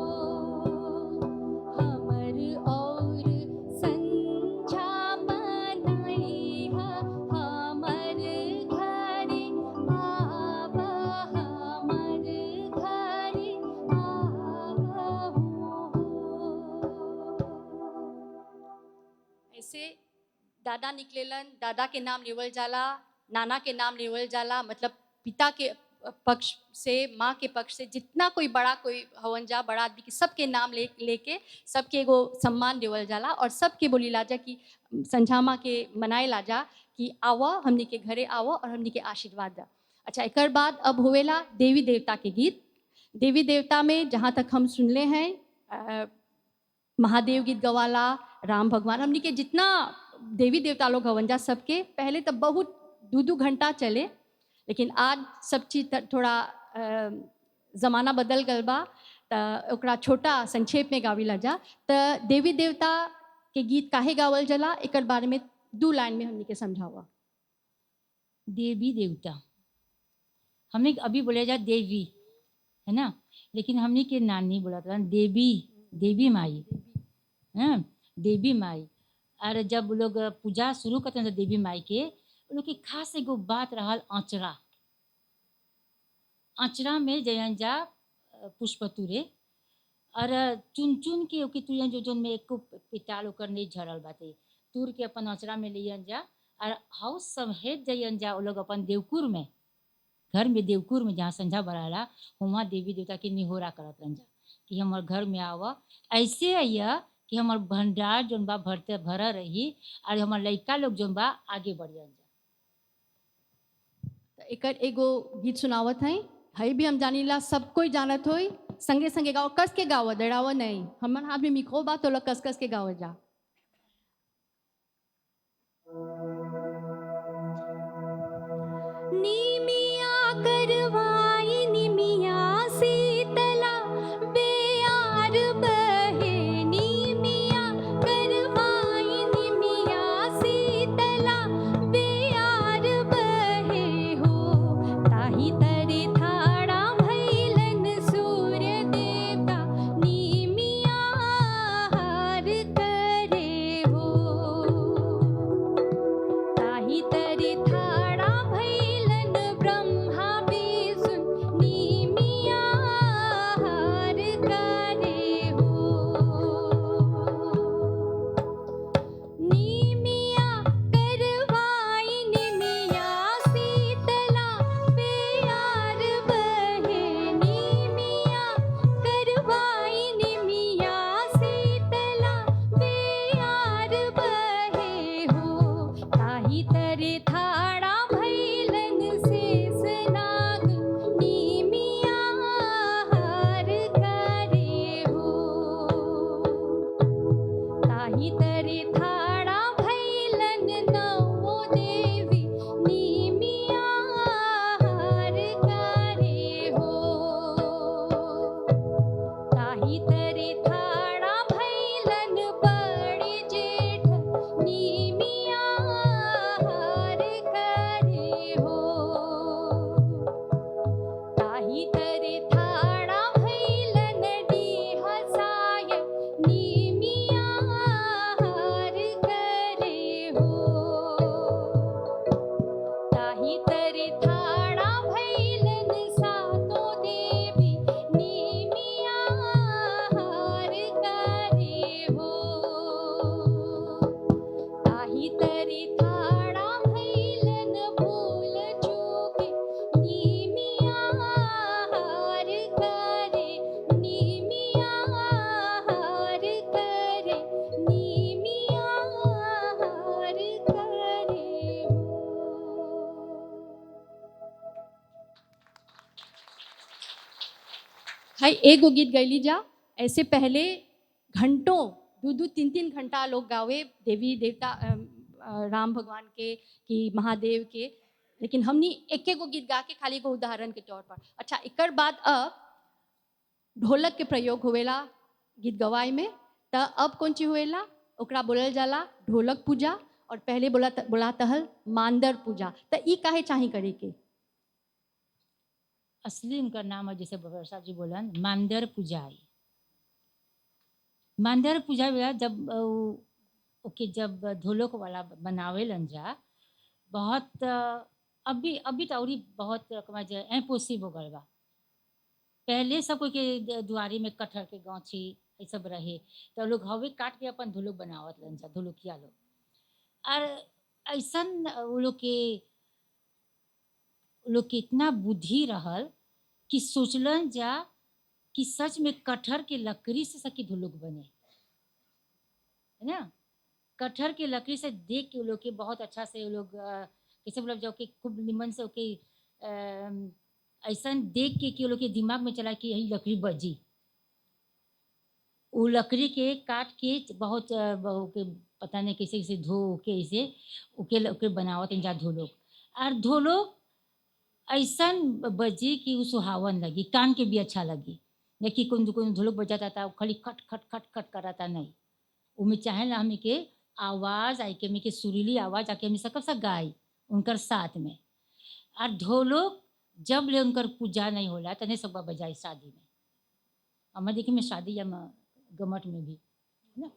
हमर और संझा मनैहा, हमर घरे आव, हमर घरे आवहु हो। ऐसे दादा निकलेलन, दादा के नाम लेवल जाला, नाना के नाम लेवल जाला, मतलब पिता के पक्ष से, माँ के पक्ष से जितना कोई बड़ा कोई हवन जा, बड़ा आदमी के सबके नाम लेके सबके एगो सम्मान देवल जाला और सबके बोली लाजा कि संझा माँ के मनाए लाजा कि आवा हमनी के घरे आवा और हमनी के आशीर्वाद दा। अच्छा, एक बाद अब होवेला देवी देवता के गीत। देवी देवता में जहाँ तक हम सुनले हैं महादेव गीत गवाला, राम भगवान, हमनी के जितना देवी देवता लोग हवन जा सबके पहले तो बहुत 2-2 घंटा चले, लेकिन आज सब चीज थोड़ा ज़माना बदल गल बा, तो ओकरा छोटा संक्षेप में गाविला जा। तो देवी देवता के गीत काहे गावल जला, एक बारे में 2 लाइन में हमनी के समझावा। देवी देवता हमने अभी बोले जा देवी है ना, लेकिन हमने के नाम नहीं बोला था, देवी, देवी माई, हाँ देवी माई। और जब लोग पूजा शुरू करते हैं देवी माई के, लोग की खास एगो बात रहल आँचरा। आँचरा में जयन जा पुष्प तुरे और चुन चुन के ओके तुरन जो में एक पिटाल ओकर नहीं झरल बाते, तुर के अपन आँचरा में लियन जा और हाउस समेत जयन जा। वो लोग अपन देवकुर में, घर में देवकुर में जहाँ संझा बराला, वहाँ देवी देवता के निहोरा करत रहन जा कि हमार घर में आवा, ऐसे आइया कि हमार भंडार जोन बा भरते भरा रही और हमार लड़का लोग जोन बा आगे बढ़ियन जा। एक एगो गीत सुनावत हैं, हई भी हम जानीला, सब कोई जानत होई, संगे संगे गाओ, कस के गाओ, दड़ावा नहीं। हमर हाथ में मिखो बा तो लोग कस कस के गाओ जा। नीमिया करवाई निमिया शीतला, बेयार बहे नीमिया करवाई निमिया शीतला, बेयार बहे हो। ताही तरे थाड़ा भैलन सूर्य देवता, नीमिया हार करे हो। ताही तरे थाड़ा भैलन ब्रह्मा विष्णु, नीमिया हार करे हो। नीमिया करवाई निमिया शीतला, बेयार हाय एगो गीत गैली जा। ऐसे पहले घंटों 2-2 3-3 घंटा लोग गावे देवी देवता राम भगवान के कि महादेव के, लेकिन हमनी एक गो गीत गा के खाली एगो उदाहरण के तौर पर। अच्छा एकर बाद अब ढोलक के प्रयोग होवेला गीत गवाई में, त अब कौन चीज होवेला ओकरा बोलल जाला ढोलक पूजा, और पहले बोलाता हल मांदर पूजा। त ई काहे चाही करे के? असली उनका नाम है, जैसे वर्षा जी बोलन, मांदर पुजाई। मांदर पुजाई वाला जब ओके जब ढोलक वाला बनावेलन जा, बहुत अभी अभी तो औरी बहुत इम्पॉसिबल हो गल बा। पहले सब कोई के दुआरी में कटहर के गाछी ये सब रहे, तो लोग हवे काट के अपन ढोलक बनावत लन जा, ढोलकिया लोग। और ऐसन वो लोग के इतना बुद्धि रहल कि सोचलन जा कि सच में कटहर के लकड़ी से सकी ढोलक बने, है ना। कटहर के लकड़ी से देख के वो लोग के बहुत अच्छा से वो लोग कैसे बोलब जाओ कि खूब निमन से ओके ऐसा देख के कि वो लोग के दिमाग में चला कि यही लकड़ी बजी। वो लकड़ी के काट के बहुत ओके पता नहीं कैसे कैसे धो के ऐसे ओके बनावत जा ढोलक। और ढोलक ऐसा बजी कि वो सुहावन लगी, कान के भी अच्छा लगी। देखिए कौन ढोलक बजाता था खाली खट खट खट खट कराता नहीं, उमें चाहे ना हमें के आवाज़ आई के हमें के सुरीली आवाज़ आके हमें सकब सा गाय उनकर साथ में। और ढोलक जब ले उनकर पूजा नहीं होला तने सब बजाई शादी में। हमारे देखिए में शादी या गमट में भी, है ना,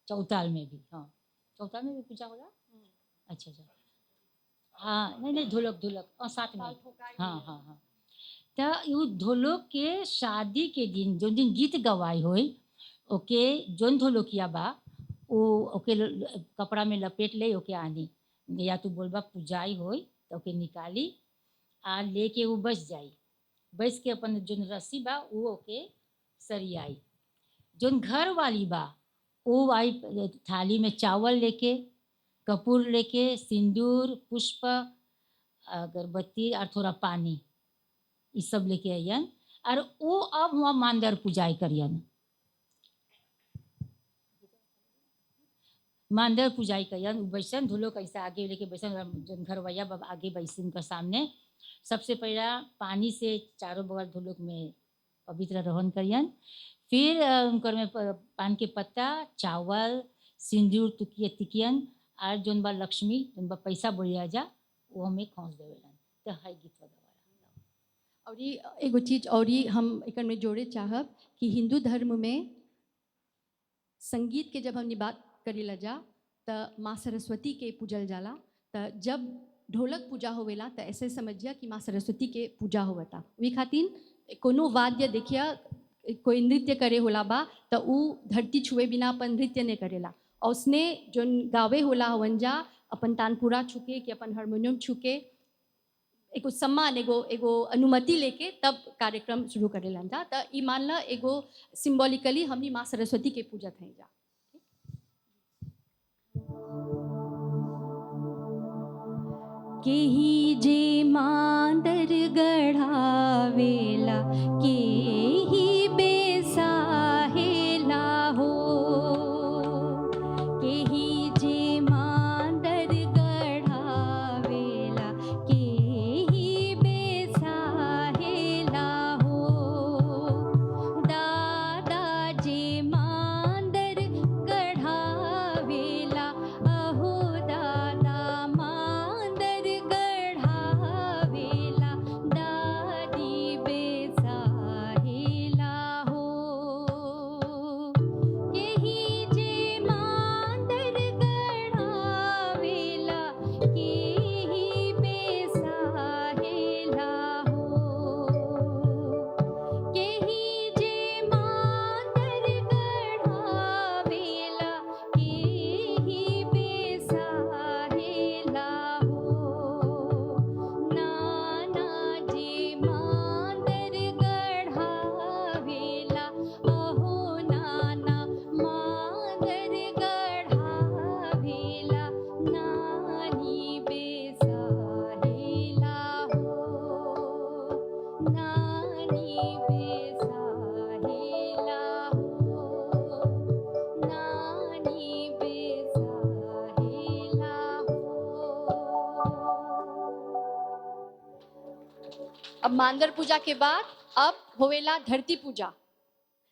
चौताल में भी। हाँ चौताल में भी पूजा होला। अच्छा अच्छा, हाँ नहीं नहीं ढोलक ढोलक और साथ में। हाँ हाँ हाँ, तो यू ढोलक के शादी के दिन जो दिन गीत गवाई होई ओके जोन ढोलकिया बा वो ओके कपड़ा में लपेट ले ओके आनी, या तू बोलबा पूजाई होई तो ओके निकाली आ लेके वो बस जाई, बस के अपन जोन रस्सी बा वो ओके सरियाई। जोन घर वाली बा वो आई थाली में चावल लेके, कपूर लेके, सिंदूर, पुष्प, अगरबत्ती और थोड़ा पानी ये सब लेके आयन। और वो अब वहाँ मांदर पूजाई करियन, मांदर पूजाई करियन। बैसन ढोलो कैसे आगे लेके बैसन, जोन घरवैया बाबा आगे बैसन का सामने सबसे पहला पानी से चारों बगल ढोलक में पवित्र रोहन करियन। फिर उनकर में पान के पत्ता, चावल, सिंदूर तुकिए तिकियन और जोन बा लक्ष्मी जोन बा पैसा बोलिया जा वो हमें खोस देवेलन। तो हाई गीत वगैरह। और ये एगो चीज और ही हम एक में जोड़े चाहब कि हिंदू धर्म में संगीत के जब हमने बात करेला जा त माँ सरस्वती के पूजल जाला। त जब ढोलक पूजा होवेला त ऐसे समझिया कि माँ सरस्वती के पूजा होवता। वी खातिर कोनो वाद्य देखिया कोई नृत्य करे होला बा त ऊ धरती छुए बिना अपन नृत्य नहीं करेला, और उसने जोन गावे होला हवन जा अपन तानपुरा छुके कि अपन हारमोनियम छुके एगो सम्मान एगो एगो अनुमति लेके तब कार्यक्रम शुरू करेला जा। त ई मानला एगो सिंबॉलिकली हमनी माँ सरस्वती के पूजत हैं जा। केही जे मांदर गढ़ावेला केही बेसाहेला हो, केही जे मांदर गढ़ावेला केही बेसाहेला हो। दादा जे मांदर गढ़ावेला अहो दादा मांदर गढ़ावेला दादी बेसाहेला अब मांदर पूजा के बाद अब होवेला धरती पूजा।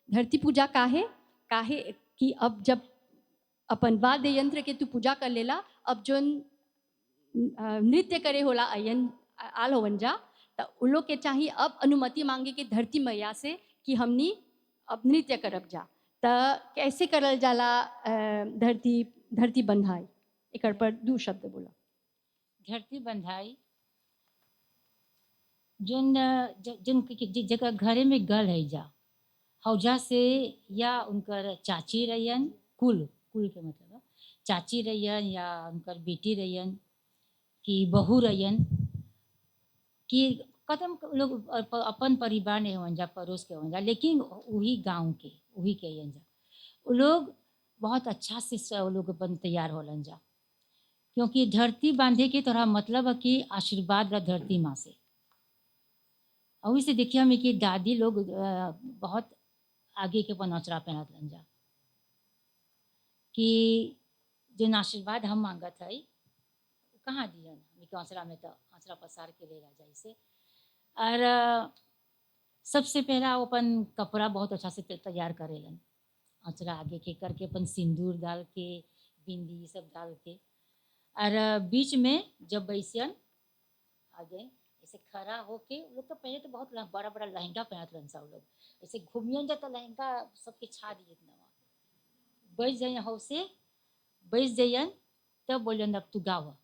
धरती पूजा काहे कि अब जब अपन वाद्य यंत्र के तू पूजा कर लेला, अब जोन नृत्य करे होला अयन आल होवन जा, तो उन लोग के चाहिए अब अनुमति मांगे के धरती मैया से कि हमनी अब नृत्य करब जा। तो कैसे करल जाला धरती बंधाई, एकर पर दू शब्द बोला। धरती बंधाई जोन जोन जगह घरे में गल है जा हौजा से या उनकर चाची रहियन, कुल के मतलब है, चाची रहियन या उनकर बेटी रहियन कि बहू रहियन कि कदम लोग अपन परिवार ने होवन जा, पड़ोस के होवन जा, लेकिन वही गांव के वही के होवन जा, वो लोग बहुत अच्छा से वो लोग बन तैयार होलन जा। क्योंकि धरती बांधे के तोरा मतलब है कि आशीर्वाद ला धरती माँ से। और इसे देखिए हमें कि दादी लोग बहुत आगे के पनौचरा पहनत लन जा कि जो आशीर्वाद हम मांगत है कहाँ दियन, हमें आंसरा में तो आंसरा पसार के ले जा इसे। और सबसे पहला वो अपन कपड़ा बहुत अच्छा से तैयार करेलन, आंचरा आगे के करके अपन सिंदूर डाल के बिंदी सब डाल के, और बीच में जब बैसियन आगे ऐसे खड़ा होके, लोग तो पहले तो बहुत बड़ा बड़ा लहंगा पहनत रहन सब लोग, ऐसे घूमियन जाता लहंगा सबके छा दिए नवा, बैठ जाइए हो से बैठ जाइयन, तब बोलियन अब तू गावा।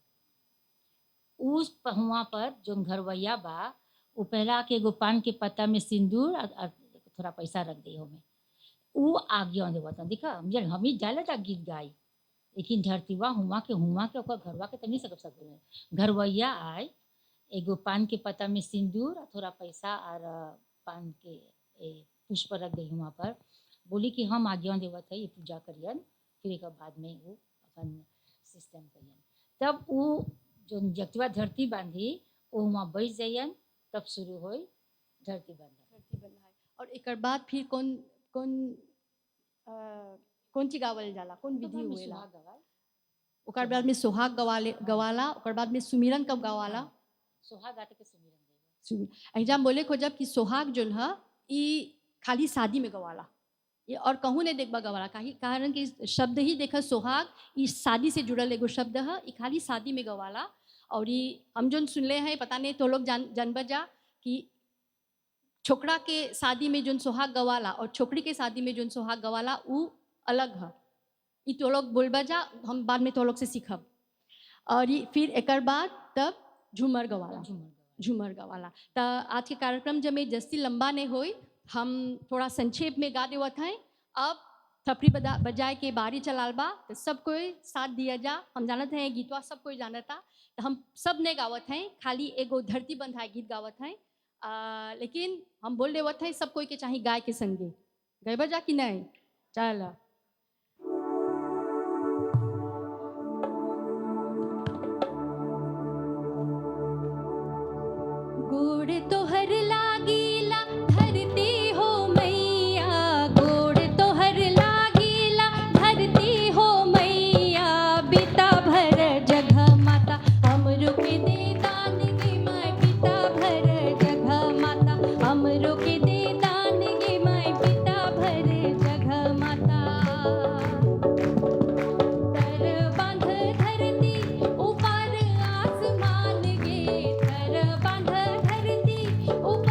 उस पहुआ पर जो घरवैया बा वो पहला के एगो पान के पत्ता में सिंदूर और थोड़ा पैसा रख दी हो में, वो आगे देवता देखा हम ही डाले था गीत गाई, लेकिन धरतीवा हुआ के ओकर घरवा के तनी सब सकते घरवैया आए एगो पान के पत्ता में सिंदूर और थोड़ा पैसा और पान के पुष्प रख दी वहाँ पर, बोली कि हम आज्ञा देवत है ये पूजा करियन, फिर एक बाद में वो अपन सिस्टम करियन। तब वो जो जगतवा धरती बांधी वो वहाँ बैठ जाइयन, तब शुरू हो धरती बंधाई। और एक बाद फिर कौन ची गावल जाला, कौन विधि हुएला? ओकर बाद में सोहाग गवाला, ओकर बाद में सुमिरन कब गवाला? सोहाग गाते के सुमिरन एग्जाम बोले खो जब कि सोहाग जो है ये खाली शादी में गवाला, ये और कहूँ नहीं देखबा गवाला, कारण कि शब्द ही देखा सोहाग इस शादी से जुड़ल एगो शब्द है, ये खाली शादी में गवाला। और ये हम जो सुनले हैं पता नहीं तो लोग जानबा जा कि छोकरा के शादी में जो सोहाग गवाला और छोकरी के शादी में जो सोहाग गवाला वो अलग है, ये तो लोग बोलबा जा, हम बाद में तो लोग से सीखब। और ये फिर एक बाद तब झूमर गवाला। तो आज के कार्यक्रम जब में जस्ती लंबा नहीं हुई, हम थोड़ा संक्षेप में गा देवत हैं। अब थपड़ी बजाए के बारी चलाल बा, तो सब कोई साथ दिया जा। हम जानते हैं गीतवा सब कोई जानता, तो हम सब ने गावत हैं, खाली एगो धरती बंधाई गीत गावत हैं, लेकिन हम बोल देवत हैं सब कोई के चाहिए गाय के संगे। गए बजा कि नहीं? चल गोड़ तोहर लागीला धरती हो मैया, गोड़ तोहर लागीला धरती हो मैया, बिता भर जगह माता हमरो के दे दान गे माय, बिता भर जगह माता हमरो के दे दान गे माय, बिता भर जगह माता। तर बांध धरती ऊपर आसमान गे, तर बांध धरती ऊपर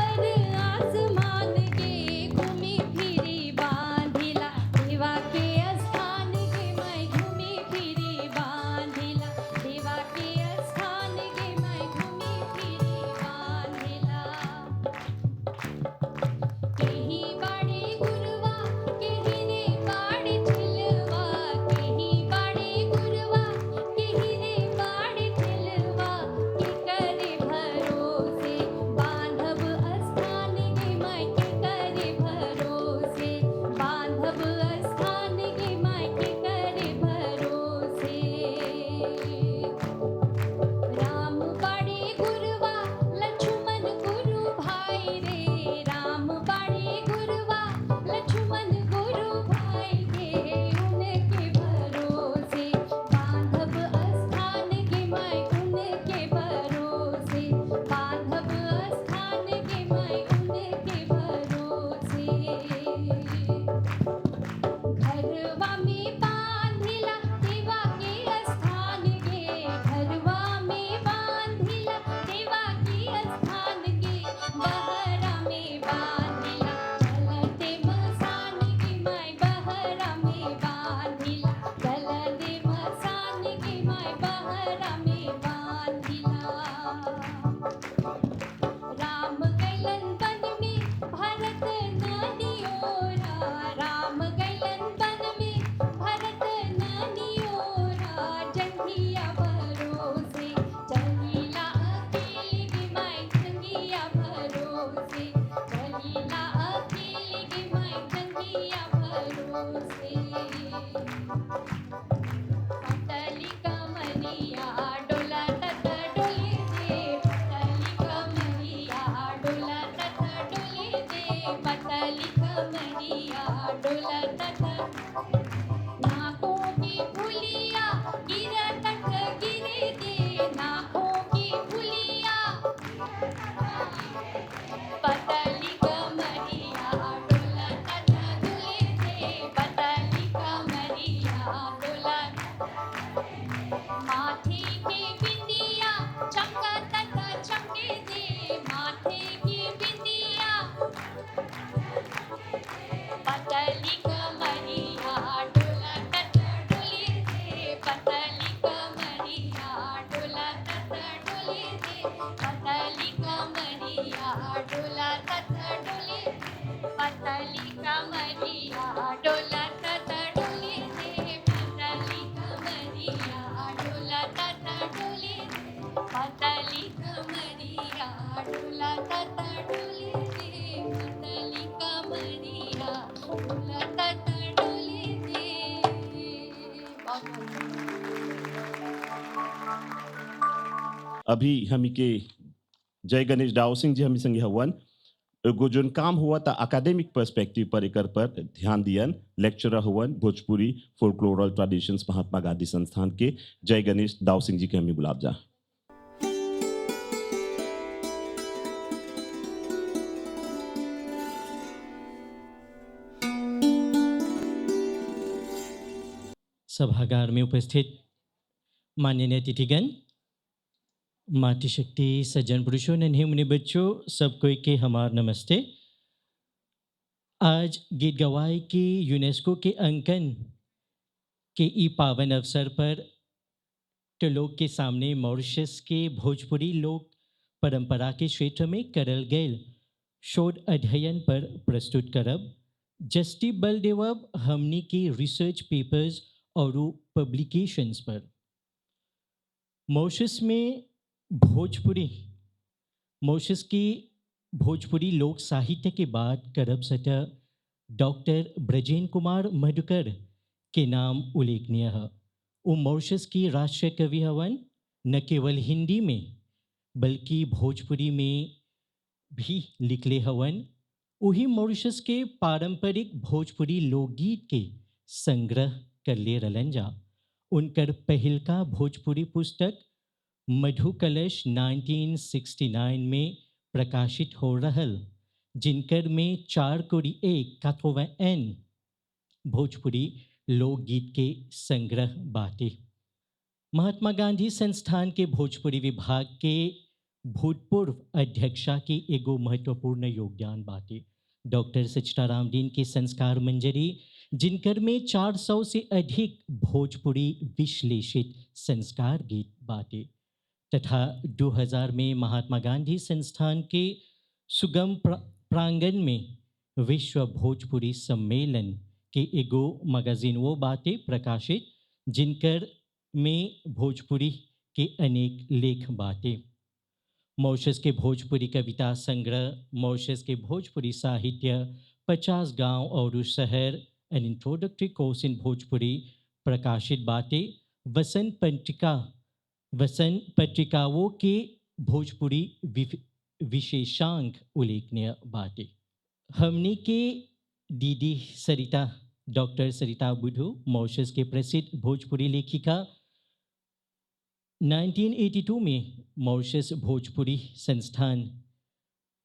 अभी हमी के जय गणेश डाव सिंह जी हमी संगे हवन एगो जोन काम हुआ था एकेडमिक पर्सपेक्टिव पर एकर पर ध्यान दियन लेक्चरर हुवन भोजपुरी फोल्कलोरल ट्रेडिशंस महात्मा गांधी संस्थान के जय गणेश दाव सिंह जी के हमी बुलाब जा। सभागार में उपस्थित माननीय अतिथिगण, मातृशक्ति, सज्जन पुरुषों, नन्हे मुन्ने बच्चों, सबको के हमार नमस्ते। आज गीत गवाई की यूनेस्को के अंकन के ई पावन अवसर पर तो लोग के सामने मॉरिशस के भोजपुरी लोक परंपरा के क्षेत्र में करल गए शोध अध्ययन पर प्रस्तुत करब। जस्टी बल देवब हमनी के रिसर्च पेपर्स और पब्लिकेशंस पर। मॉरिशस में मॉरिशस की भोजपुरी लोक साहित्य के बाद करब सतह डॉक्टर ब्रजेन कुमार मधुकर के नाम उल्लेखनीय है। वो मॉरिशस की राष्ट्रीय कवि हवन, न केवल हिंदी में बल्कि भोजपुरी में भी लिखले हवन। वही मॉरिशस के पारंपरिक भोजपुरी लोकगीत के संग्रह कर ले रलन जा। उनकर पहिलका भोजपुरी पुस्तक मधु कलश 1969 में प्रकाशित हो रहल, जिनकर में 4:1 भोजपुरी लोकगीत के संग्रह बाटे। महात्मा गांधी संस्थान के भोजपुरी विभाग के भूतपूर्व अध्यक्षा के एगो महत्वपूर्ण योगदान बाटे। डॉक्टर सचिदाराम दीन के संस्कार मंजरी, जिनकर में 400 से अधिक भोजपुरी विश्लेषित संस्कार गीत बाटे, तथा 2000 में महात्मा गांधी संस्थान के सुगम प्रांगण में विश्व भोजपुरी सम्मेलन के एगो मैगजीन वो बाटे प्रकाशित, जिनकर में भोजपुरी के अनेक लेख बाटे। मॉरिशस के भोजपुरी कविता संग्रह, मॉरिशस के भोजपुरी साहित्य, 50 गांव और शहर, N introductory course in Bhojpuri प्रकाशित बाटे। वसंत पत्रिकाओं के भोजपुरी विशेषांक उल्लेखनीय बाटे। हमनी के दीदी सरिता, डॉक्टर सरिता बुधू, मॉरिशस के प्रसिद्ध भोजपुरी लेखिका, 1982 में मॉरिशस भोजपुरी संस्थान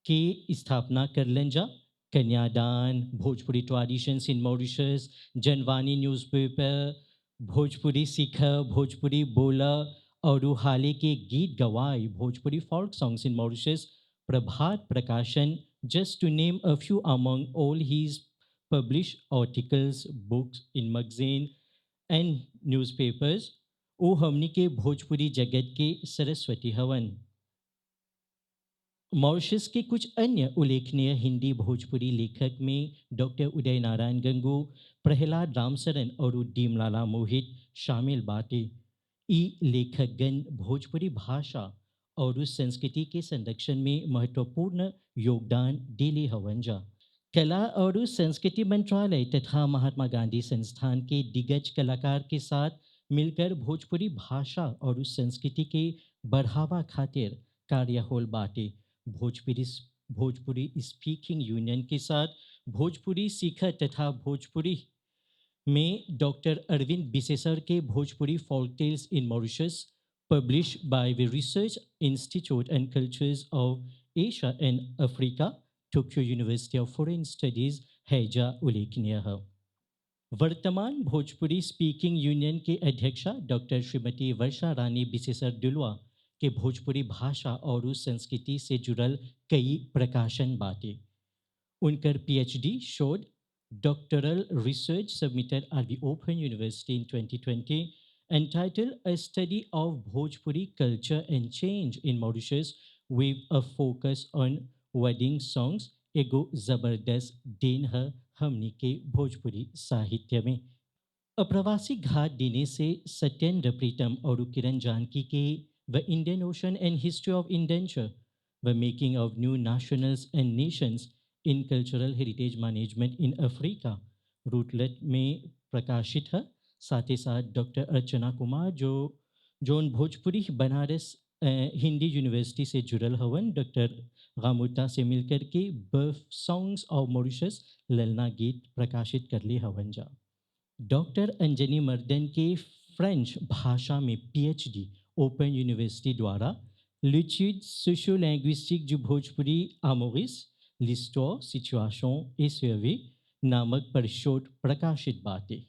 की स्थापना करलन जा। Kanyadan, Bhojpuri traditions in Mauritius, Janvani newspaper, Bhojpuri सीखा, भोजपुरी बोला और हाले के गीत गवाई, Bhojpuri folk songs in Mauritius, Prabhat Prakashan, just to name a few among all his published articles, books in magazine and newspapers। वो हमनी के भोजपुरी जगत के सरस्वती हवन। मॉरिशस के कुछ अन्य उल्लेखनीय हिंदी भोजपुरी लेखक में डॉक्टर उदय नारायण गंगू, प्रहलाद रामसरन और डीमलाला मोहित शामिल बाटे। ई लेखकगण भोजपुरी भाषा और संस्कृति के संरक्षण में महत्वपूर्ण योगदान दिले हवन जा। कला और संस्कृति मंत्रालय तथा महात्मा गांधी संस्थान के दिग्गज कलाकार के साथ मिलकर भोजपुरी भाषा और संस्कृति के बढ़ावा खातिर कार्य होल बाटे। भोजपुरी स्पीकिंग यूनियन के साथ भोजपुरी सीखा तथा भोजपुरी में डॉक्टर अरविंद बिसेसर के Bhojpuri folk tales in Mauritius, published by the Research Institute and Cultures of Asia and Africa, Tokyo university of foreign studies, हैजा उल्लेखनीय है। वर्तमान भोजपुरी स्पीकिंग यूनियन के अध्यक्षा डॉक्टर श्रीमती वर्षा रानी बिसेसर दुलवा के भोजपुरी भाषा और संस्कृति से जुड़ल कई प्रकाशन बाटे। उनकर PhD शोध doctoral research submitted at the Open University in 2020 entitled A Study of Bhojpuri Culture and Change in Mauritius with a focus on wedding songs, एगो जबरदस्त देन है हमनी के भोजपुरी साहित्य में। अप्रवासी घाट देने से सत्येंद्र प्रीतम और किरण जानकी के the Indian Ocean and history of indenture, the making of new nationals and nations in cultural heritage management in Africa, Routledge में प्रकाशित है। साथ ही साथ डॉक्टर अर्चना कुमार जो भोजपुरी बनारस हिंदी यूनिवर्सिटी से जुड़ल हवन डॉक्टर गामुता से मिलकर के बर्थ सॉन्ग्स ऑफ मॉरिशस ललना गीत प्रकाशित कर ले हवन जा। डॉक्टर अंजनी मर्दन के फ्रेंच भाषा में पीएचडी ओपन यूनिवर्सिटी द्वारा लिचिड सोशो लैंग्विस्टिक जो भोजपुरी आमोरिस लिस्टो सिचुएशन ए सर्वे नामक परिशोध प्रकाशित बाटे।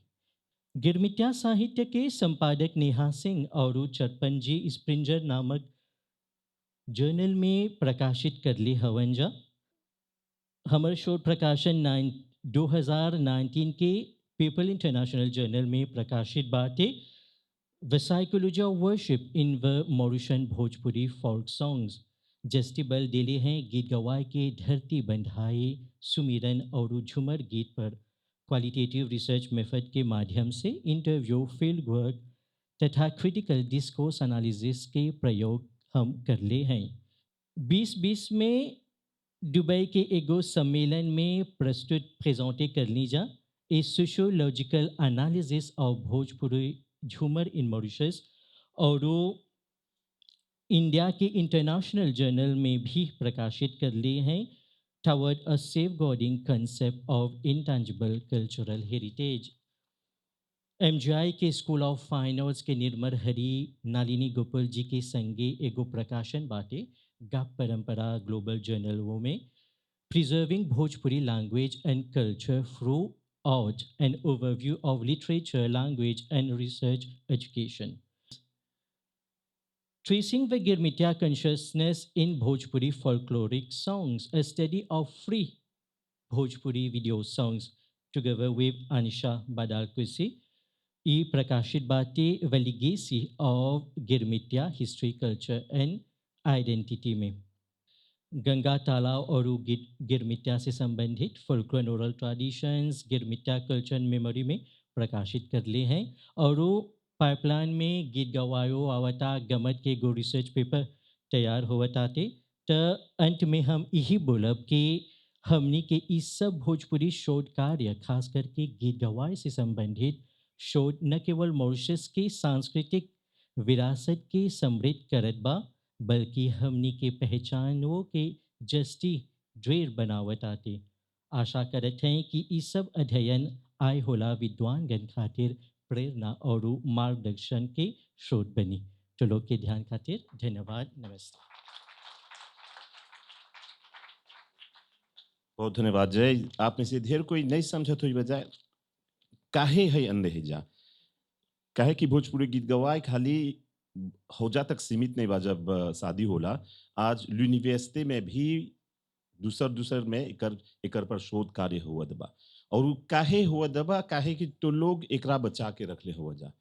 गिरमिटिया साहित्य के संपादक नेहा सिंह और चरपंजी स्प्रिंजर नामक जर्नल में प्रकाशित कर ले हवन जा। हमर शोध प्रकाशन 2019 के पीपल इंटरनेशनल जर्नल में प्रकाशित बाटे। The psychology of worship in the Mauritian Bhojpuri folk songs जस्टिबल दिले हैं गीत गवाए के धरती बंधाए सुमिरन और झूमर गीत पर क्वालिटेटिव रिसर्च मेथड के माध्यम से इंटरव्यू फील्ड वर्क तथा क्रिटिकल डिस्कोर्स एनालिसिस के प्रयोग हम कर ले हैं। 2020 में दुबई के एगो सम्मेलन में प्रस्तुत प्रेजेंटे कर ली जा ए सोशियोलॉजिकल एनालिसिस ऑफ भोजपुरी झूमर इन मॉरिशस और इंडिया के इंटरनेशनल जर्नल में भी प्रकाशित कर लिए हैं toward a safeguarding concept of intangible cultural heritage. MGI के स्कूल ऑफ फाइन आर्ट्स के निर्मल हरी नालिनी गोपाल जी के संगे एगो प्रकाशन बाटे गाप परंपरा ग्लोबल जर्नल वो में preserving Bhojpuri language and culture through out an overview of literature language and research education. Tracing the Girmitia consciousness in Bhojpuri folkloric songs, a study of free Bhojpuri video songs together with Anisha Badalkusi, e Prakashit Bhati, the legacy of Girmitia history, culture and identity में गंगा तालाब और गिरमिटिया से संबंधित folklore and oral traditions Girmitiya culture and memory में प्रकाशित कर लिए हैं और पाइपलाइन में गीत गवायो आवता गमत के गो रिसर्च पेपर तैयार होवताते। तो अंत में हम यही बोलब कि हमनी के इस सब भोजपुरी शोध कार्य खास करके गीत गवाए से संबंधित शोध न केवल मॉरिशस की सांस्कृतिक विरासत के समृद्ध करत बा बल्कि हमनी के पहचानों के जस्टी ढेर बनावत आते। आशा करत हैं कि इस सब अध्ययन आय होला विद्वानगण खातिर प्रेरणा और मार्गदर्शन के स्रोत बनी। तो लोग के ध्यान खातिर धन्यवाद। नमस्ते। बहुत धन्यवाद जय। आप में से ढेर कोई नहीं समझत हुई बजाय काहे है अंधे जा काहे कि भोजपुरी गीत गवाए खाली हौजा तक सीमित नहीं बा। जब शादी होला आज यूनिवर्सिटी में भी दूसर में एकर पर शोध कार्य हुआ दबा और उ काहे हुआ दबा काहे कि तो लोग एकरा बचा के रखले हुआ जा।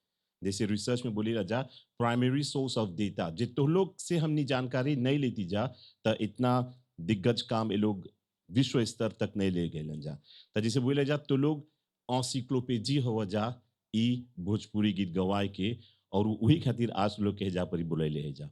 जैसे रिसर्च में बोली जा प्राइमरी सोर्स ऑफ डेटा जे तो लोग से हमनी जानकारी नहीं लेती जा तो इतना दिग्गज काम ये लोग विश्व स्तर तक नहीं ले गए जा। तो जैसे बोले जा तो लोग एनसाइक्लोपीडिया हुआ जा ई भोजपुरी गीत गवाए के और वही खातिर आज लोग के जा परी बुलैले है जा।